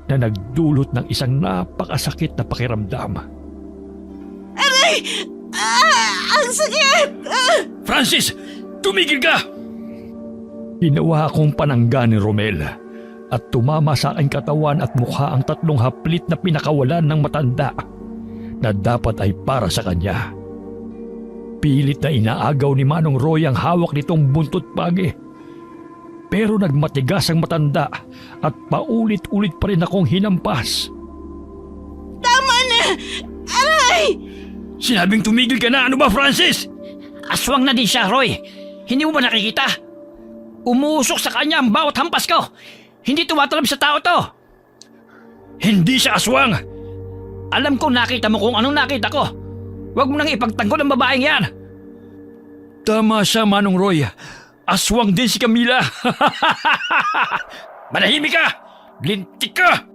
na nagdulot ng isang napakasakit na pakiramdam. Aray! Ang sakit! Francis! Tumigil ka! Ginawa akong panangga ni Romel at tumama sa aking katawan at mukha ang 3 haplit na pinakawalan ng matanda na dapat ay para sa kanya. Pilit na inaagaw ni Manong Roy ang hawak nitong buntot pagi. Pero nagmatigas ang matanda at paulit-ulit pa rin akong hinampas. Tama na! Aray! Sinabing tumigil ka na! Ano ba, Francis? Aswang na din siya, Roy. Hindi mo ba nakikita? Umuusok sa kanya ang bawat hampas ko. Hindi tumatalab sa tao to. Hindi siya aswang. Alam ko nakita mo kung anong nakita ko. Huwag mo nang ipagtanggol ang babaeng yan. Tama siya, Manong Roy. Aswang din si Camila. Manahimik ka! Lintik ka!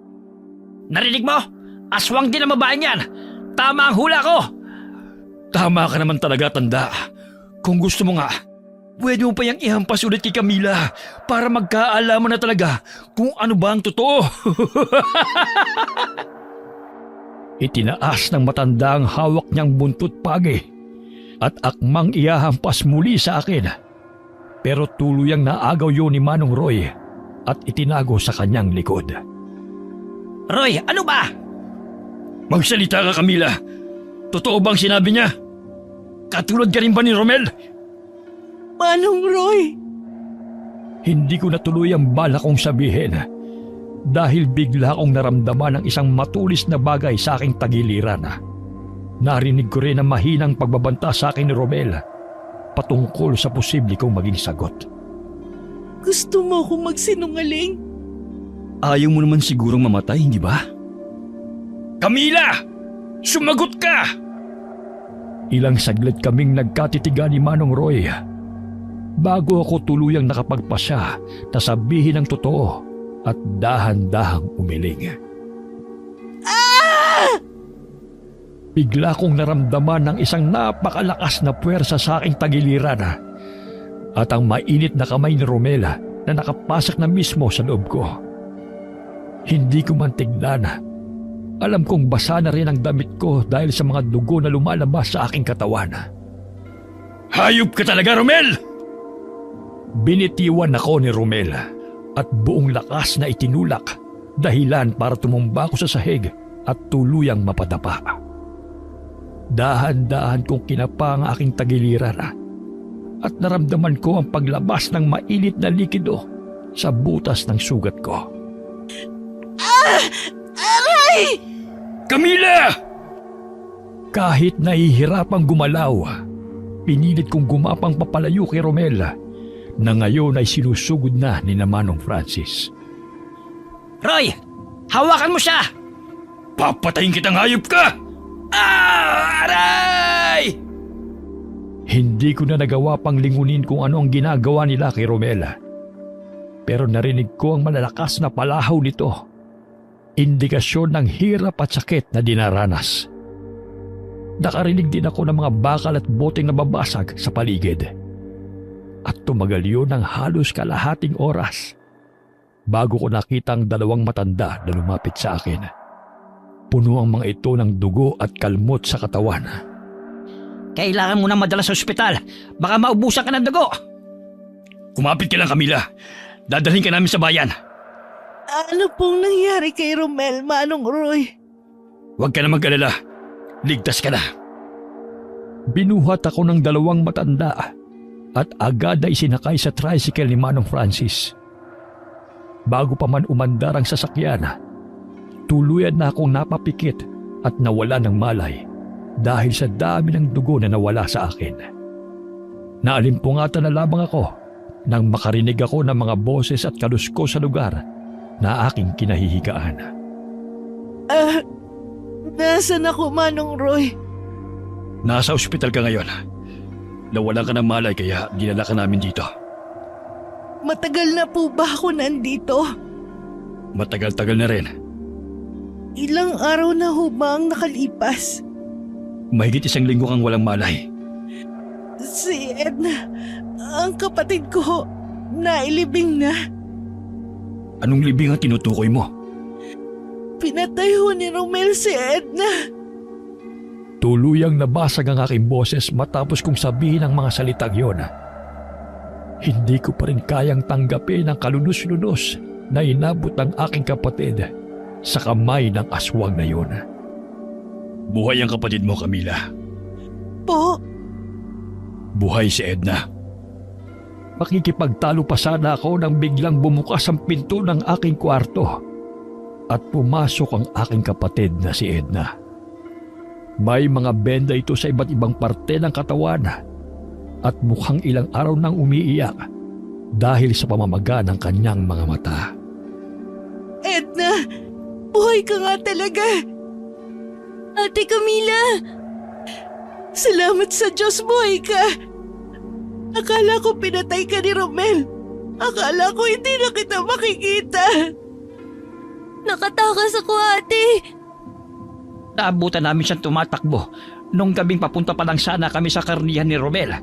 Narinig mo? Aswang din ang babaeng yan. Tama ang hula ko. Tama ka naman talaga, tanda. Kung gusto mo nga, pwede mo pa yang ihampas ulit kay Camila para magkaalaman na talaga kung ano ba ang totoo. Itinaas ng matanda ang hawak niyang buntot pagi. at akmang ihahampas muli sa akin. Pero tuluyang naagaw yun ni Manong Roy at itinago sa kanyang likod. Roy, ano ba? Magsalita ka, Camila. Totoo bang sinabi niya? Katulad ka rin ba ni Romel? Manong Roy, Hindi ko natuloy ang bala kong sabihin dahil bigla akong naramdaman ng isang matulis na bagay sa aking tagiliran. Narinig ko rin ang mahinang pagbabanta sa akin ni Romel patungkol sa posible kong maging sagot. gusto mo akong magsinungaling? Ayaw mo naman sigurong mamatay, hindi ba? Camila! Sumagot ka! Ilang saglit kaming nagkatitigan ni Manong Roy bago ako tuluyang nakapagpasya na sabihin ang totoo at dahan-dahang umiling. Bigla kong naramdaman ng isang napakalakas na puwersa sa aking tagiliran at ang mainit na kamay ni Romela na nakapasak na mismo sa loob ko. Hindi ko man tignan. Alam kong basa na rin ang damit ko dahil sa mga dugo na lumalabas sa aking katawan. Hayop ka talaga, Romel! Binitiwan ako ni Romel at buong lakas na itinulak dahilan para tumumba ko sa sahig at tuluyang mapadapa. Dahan-dahan kong kinapa ang aking tagiliran at naramdaman ko ang paglabas ng mainit na likido sa butas ng sugat ko. Aray! Camila! Kahit nahihirapang gumalaw, pinilit kong gumapang papalayo kay Romel na ngayon ay sinusugod na ni Manong Francis. Roy, hawakan mo siya! Papatayin kitang hayop ka! Aray! Hindi ko na nagawa pang lingunin kung ano ang ginagawa nila kay Romel. Pero narinig ko ang malalakas na palahaw nito. Indikasyon ng hirap at sakit na dinaranas. Nakarinig din ako ng mga bakal at boteng na babasag sa paligid. At tumagal yun ng halos kalahating oras bago ko nakita ang dalawang matanda na lumapit sa akin. Puno ang mga ito ng dugo at kalmot sa katawan. Kailangan mo na madala sa ospital. Baka maubusan ka ng dugo. Kumapit ka lang, Camila. Dadalhin ka namin sa bayan. Ano pong nangyari kay Romel, Manong Roy? Huwag ka na mag-alala. Ligtas ka na. Binuhat ako ng dalawang matanda at agad na isinakay sa tricycle ni Manong Francis. Bago pa man umandar ang sasakyan, tuluyan na akong napapikit at nawala ng malay dahil sa dami ng dugo na nawala sa akin. Naalimpungatan na lamang ako nang makarinig ako ng mga boses at kalusko sa lugar na aking kinahihigaan. Nasaan ako, Manong Roy? Nasa ospital ka ngayon. Nawalan ka ng malay kaya dinala ka namin dito. Matagal na po ba ako nandito? Matagal-tagal na rin. Ilang araw na ho ba ang nakalipas? Mahigit 1 linggo kang walang malay. Si Edna, ang kapatid ko, nailibing na. Anong libing ang tinutukoy mo? Pinatay ho ni Romel si Edna. Tuluyang nabasag ang aking boses matapos kong sabihin ang mga salitang yon. Hindi ko pa rin kayang tanggapin ang kalunos-lunos na inabot ng aking kapatid sa kamay ng aswang na yon. Buhay ang kapatid mo, Camila. Po, Buhay si Edna. Makikipagtalo pa sana ako nang biglang bumukas ang pinto ng aking kwarto at pumasok ang aking kapatid na si Edna. May mga benda ito sa iba't ibang parte ng katawan at mukhang ilang araw nang umiiyak dahil sa pamamaga ng kanyang mga mata. Edna, buhay ka nga talaga. Ate Camila! Salamat sa Diyos, buhay ka. Akala ko pinatay ka ni Romel. Akala ko hindi na kita makikita. Nakatakas ako, ate! Naabutan namin siyang tumatakbo nung gabing papunta pa lang sana kami sa karnihan ni Romel.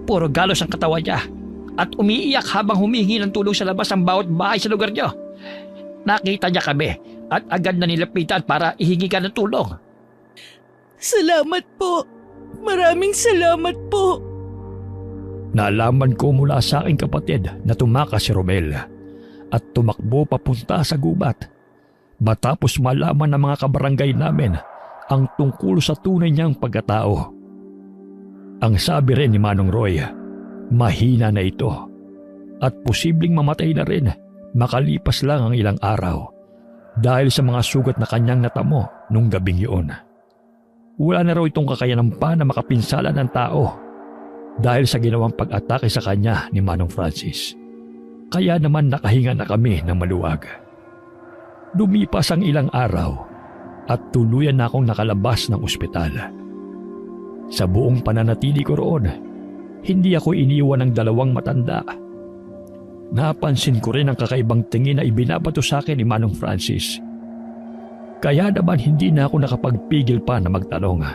Puro galos ang katawan niya at umiiyak habang humihingi ng tulong sa labas ng bawat bahay sa lugar niyo. Nakita niya kami at agad na nilapitan para ihingi ka ng tulong. Salamat po, Maraming salamat po. Nalaman ko mula sa aking kapatid na tumakas si Romel at tumakbo papunta sa gubat. Matapos malaman ng mga kabarangay namin ang tungkol sa tunay niyang pagkatao. Ang sabi rin ni Manong Roy, mahina na ito at posibleng mamatay na rin makalipas lang ang ilang araw dahil sa mga sugat na kanyang natamo nung gabing yun. Wala na raw itong kakayanan pa na makapinsala ng tao dahil sa ginawang pag-atake sa kanya ni Manong Francis. Kaya naman nakahinga na kami ng maluwag. Lumipas ang ilang araw at tuluyan na akong nakalabas ng ospital. Sa buong pananatili ko roon, hindi ako iniwan ng dalawang matanda. Napansin ko rin ang kakaibang tingin na ibinabato sa akin ni Manong Francis. Kaya naman hindi na ako nakapagpigil pa na magtanong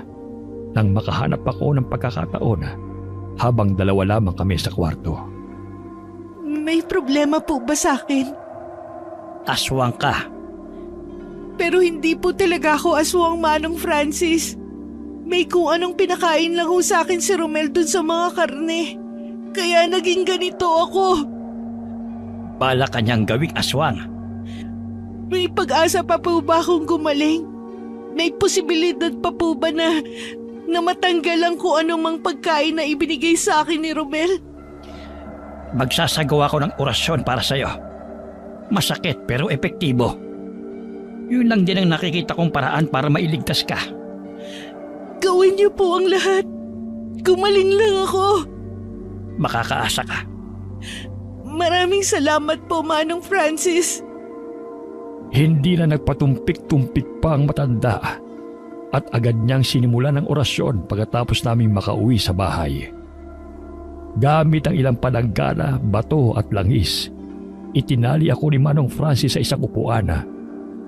nang makahanap ako ng pagkakataon habang dalawa lamang kami sa kwarto. May problema po ba sa akin? Aswang ka. Pero hindi po talaga ako aswang, Manong Francis. May kung anong pinakain lang ho sa akin si Romel dun sa mga karne. Kaya naging ganito ako. Bala kanyang gawing aswang. May pag-asa pa po ba akong gumaling? May posibilidad pa po ba na matanggal ang kung anumang pagkain na ibinigay sa akin ni Romel? Magsasagawa ko ng orasyon para sa'yo. Masakit pero epektibo. Yun lang din ang nakikita kong paraan para mailigtas ka. Gawin niyo po ang lahat. Gumaling lang ako. Makakaasa ka. Maraming salamat po, Manong Francis. Hindi na nagpatumpik-tumpik pa ang matanda at agad niyang sinimulan ng orasyon pagkatapos naming makauwi sa bahay. Gamit ang ilang palanggana, bato at langis, itinali ako ni Manong Francis sa isang upuan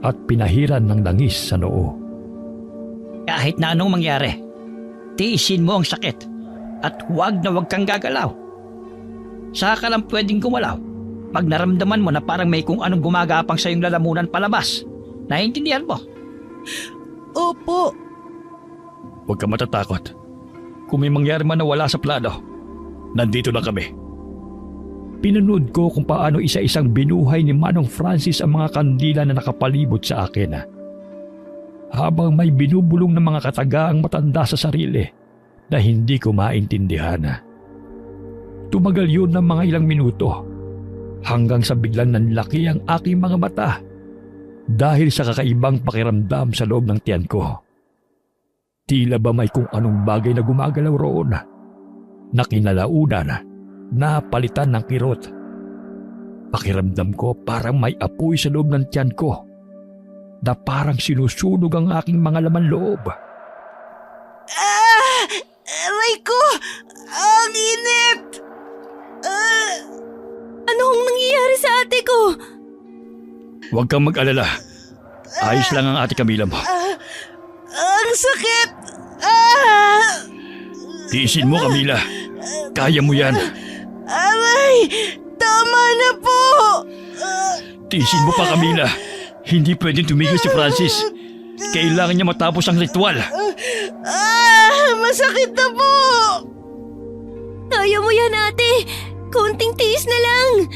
at pinahiran ng langis sa noo. Kahit na anong mangyari, tiisin mo ang sakit at huwag na huwag kang gagalaw. Saka ka lang pwedeng gumalaw pag naramdaman mo na parang may kung anong gumagapang sa iyong lalamunan palabas. Naiintindihan mo? Opo. Huwag ka matatakot. Kung may mangyari man na wala sa plano, nandito lang kami. Pinanood ko kung paano isa-isang binuhay ni Manong Francis ang mga kandila na nakapalibot sa akin. Habang may binubulong ng mga katagaang matanda sa sarili na hindi ko maintindihan. Tumagal yun ng mga ilang minuto hanggang sa biglang nanlaki ang aking mga mata dahil sa kakaibang pakiramdam sa loob ng tiyan ko. Tila ba may kung anong bagay na gumagalaw roon na kinalaunan na palitan ng kirot. Pakiramdam ko parang may apoy sa loob ng tiyan ko na parang sinusunog ang aking mga laman loob. Aray ko! Ang init! Anong nangyayari sa ate ko? Huwag kang mag-alala. Ayos lang ang ate Camila mo. Ang sakit! Tiisin mo, Camila. Kaya mo yan. Aray! Tama na po! Tiisin mo pa, Camila. Hindi pwedeng tumigil si Francis. Kailangan niya matapos ang ritual. Masakit na po! Kaya mo yan, ate. Konting tiis na lang.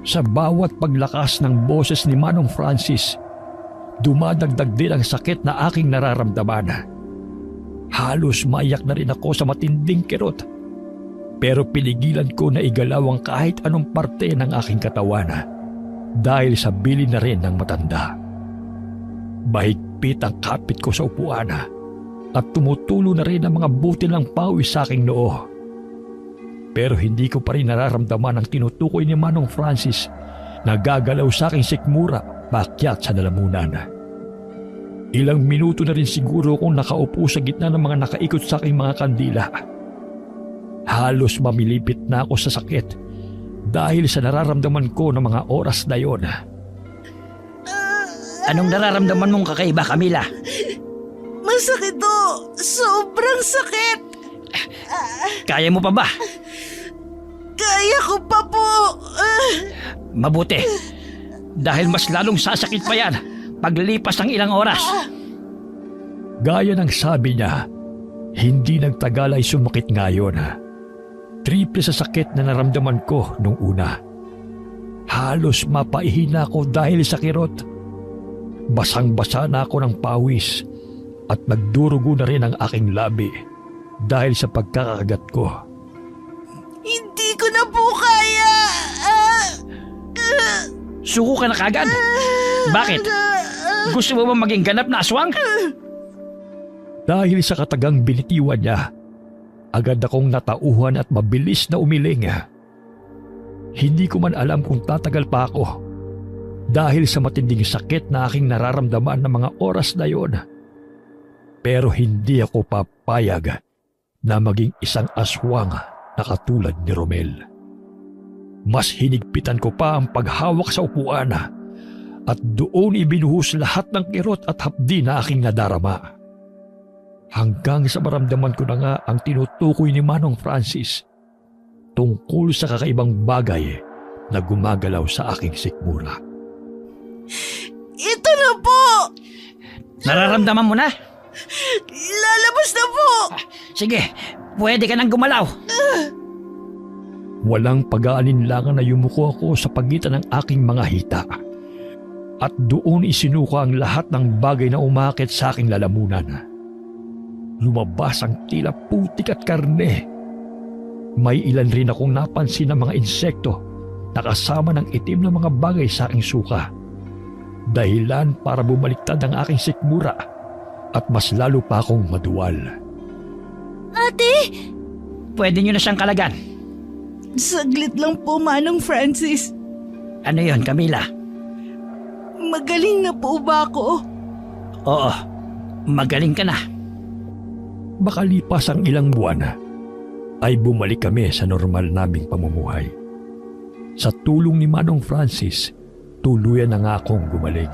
Sa bawat paglakas ng boses ni Manong Francis, dumadagdag din ang sakit na aking nararamdaman. Halos maiyak na rin ako sa matinding kirot. Pero pinigilan ko na igalaw ang kahit anong parte ng aking katawan dahil sa bilin na rin ng matanda. Bahigpit ang kapit ko sa upuan at tumutulo na rin ang mga butil ng pawis sa aking noo. Pero hindi ko pa rin nararamdaman ang tinutukoy ni Manong Francis na gagalaw sa aking sikmura paakyat sa lalamunan. Ilang minuto na rin siguro kung nakaupo sa gitna ng mga nakaikot sa aking mga kandila. Halos mamilipit na ako sa sakit dahil sa nararamdaman ko ng mga oras na yon. Anong nararamdaman mong kakaiba, Camila? Masakit to! Sobrang sakit! Kaya mo pa ba? Kaya ko pa po! Mabuti. Dahil mas lalong sasakit pa yan paglilipas ng ilang oras. Gaya ng sabi niya, Hindi nagtagal ay sumakit ngayon. Triple sa sakit na naramdaman ko nung una. Halos mapaihina ako dahil sa kirot. Basang-basa na ako ng pawis at nagdurugo na rin ang aking labi dahil sa pagkakagat ko. Hindi ko na po kaya! Suko ka na kagad? Bakit? Gusto mo ba maging ganap na aswang? Dahil sa katagang binitiwan niya, agad akong natauhan at mabilis na umiling. Hindi ko man alam kung tatagal pa ako dahil sa matinding sakit na aking nararamdaman ng mga oras na yon. Pero hindi ako papayag na maging isang aswang na katulad ni Romel. Mas hinigpitan ko pa ang paghawak sa upuan at doon ibinuhos lahat ng kirot at hapdi na aking nadarama. Hanggang sa maramdaman ko na nga ang tinutukoy ni Manong Francis tungkol sa kakaibang bagay na gumagalaw sa aking sikmura. Ito na po! Nararamdaman mo na? Lalabas na po! Sige, pwede ka nang gumalaw. Walang pag-aalinlangan na yumuko ako sa pagitan ng aking mga hita. At doon isinuka ang lahat ng bagay na umakit sa aking lalamunan. Lumabas ang tila putik at karne. May ilan rin akong napansin ng mga insekto na kasama ng itim na mga bagay sa aking suka. Dahilan para bumaliktad ang aking sikmura at mas lalo pa akong maduwal. Ate! Pwede nyo na siyang kalagan. Saglit lang po, Manong Francis. Ano yon, Camila? Magaling na po ba ako? Oo, magaling ka na. Makalipas ang ilang buwan, ay bumalik kami sa normal naming pamumuhay. Sa tulong ni Manong Francis, tuluyan na nga akong gumaling.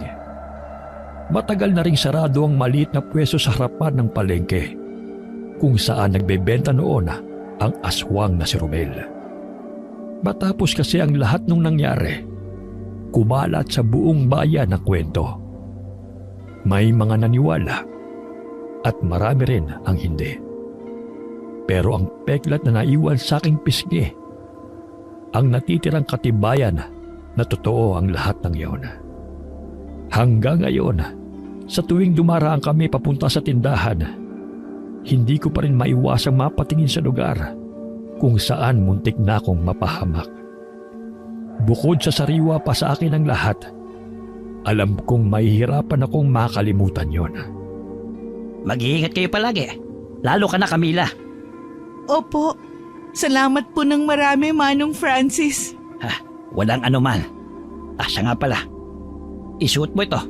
Matagal na ring sarado ang maliit na pwesto sa harapan ng palengke, kung saan nagbebenta noon ang aswang na si Romel. Matapos kasi ang lahat ng nangyari, kumalat sa buong bayan ang kwento. May mga naniwala at marami rin ang hindi. Pero ang peklat na naiwan sa aking pisngi, ang natitirang katibayan na totoo ang lahat ng iyon. Hanggang ngayon, sa tuwing dumaraan kami papunta sa tindahan, hindi ko pa rin maiwasang mapatingin sa lugar kung saan muntik na akong mapahamak. Bukod sa sariwa pa sa akin ang lahat, alam kong mahihirapan akong makalimutan yon. Mag-iingat kayo palagi. Lalo ka na, Camila. Opo. Salamat po ng marami, Manong Francis. Walang anuman. Siya nga pala. Isuot mo ito.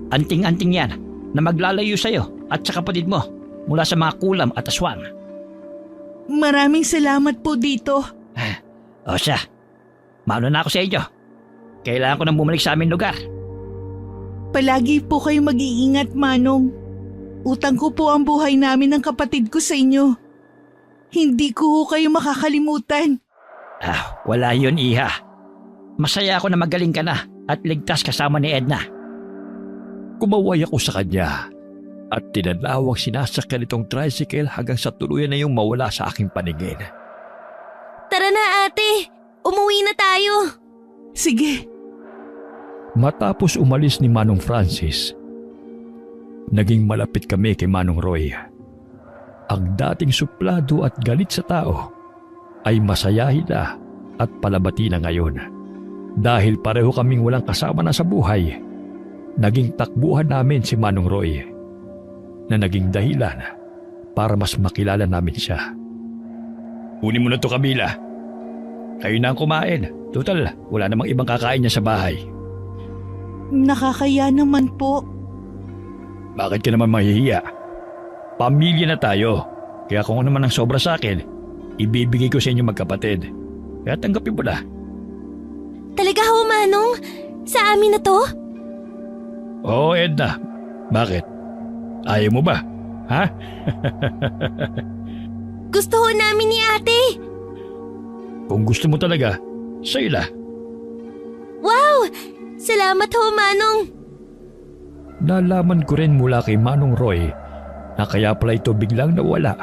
Anting-anting yan na maglalayo sa'yo at sa kapatid mo mula sa mga kulam at aswang. Maraming salamat po dito. O siya, mauna na ako sa inyo. Kailangan ko nang bumalik sa aming lugar. Palagi po kayo mag-iingat, Manong. Utang ko po ang buhay namin ng kapatid ko sa inyo. Hindi ko ho kayo makakalimutan. Wala yun, Iha. Masaya ako na magaling ka na at ligtas kasama ni Edna. Kumaway ako sa kanya at tinanawang sinasakyan itong tricycle hanggang sa tuluyan na yung mawala sa aking paningin. Tara na, ate! Umuwi na tayo! Sige. Matapos umalis ni Manong Francis, naging malapit kami kay Manong Roy. Ang dating suplado at galit sa tao ay masayahin na at palabati na ngayon. Dahil pareho kaming walang kasama na sa buhay, naging takbuhan namin si Manong Roy na naging dahilan para mas makilala namin siya. Kunin mo na to, Camila. Kayo na ang kumain. Total, wala namang ibang kakain niya sa bahay. Nakakaya naman po. Bakit ka naman mahihiya? Pamilya na tayo. Kaya kung ano man ang sobra sa akin, ibibigay ko sa inyo magkapatid. Kaya tanggapin mo na. Talaga ho, Manong? Sa amin na to? Oo, Edna. Bakit? Ayaw mo ba? Ha? Gusto ho namin ni ate! Kung gusto mo talaga, sa'yo na. Wow! Salamat ho, Manong! Nalaman ko rin mula kay Manong Roy na kaya pala ito biglang nawala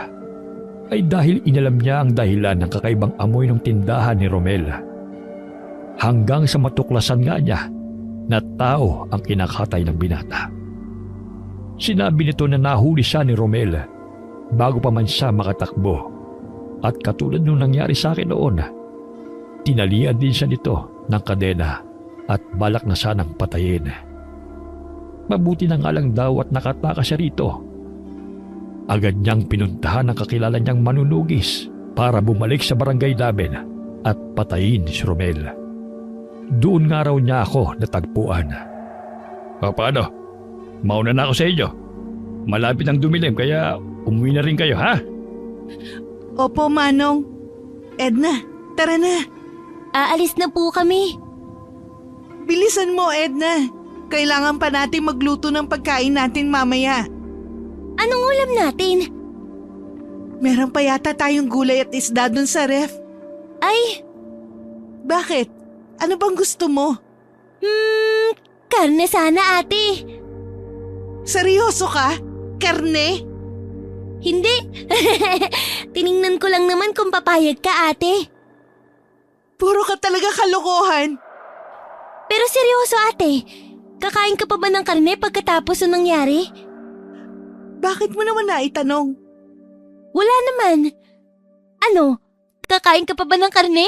ay dahil inalam niya ang dahilan ng kakaibang amoy ng tindahan ni Romel. Hanggang sa matuklasan nga niya na tao ang kinakatay ng binata. Sinabi nito na nahuli siya ni Romel bago pa man siya makatakbo. At katulad nung nangyari sa akin noon, tinalian din siya nito ng kadena at balak na sanang patayin. Mabuti na nga lang daw at nakatakas siya rito. Agad niyang pinuntahan ang kakilala niyang manunugis para bumalik sa barangay namin at patayin si Romel. Doon nga raw niya ako natagpuan. Paano? Mauna na ako sa inyo. Malapit ang dumilim kaya umuwi na rin kayo, ha? Opo, Manong. Edna, tara na. Aalis na po kami. Bilisan mo, Edna. Kailangan pa natin magluto ng pagkain natin mamaya. Anong ulam natin? Meron pa yata tayong gulay at isda dun sa ref. Ay, Bakit? Ano bang gusto mo? karne sana ate. Seryoso ka? Karne? Hindi. Tiningnan ko lang naman kung papayag ka ate. Puro ka talaga kalokohan. Pero seryoso ate, kakain ka pa ba ng karne pagkatapos ng nangyari? Bakit mo naman naitanong? Wala naman. Ano, kakain ka pa ba ng karne?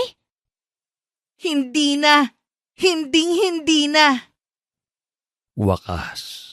Hindi na. Hindi na. Wakas.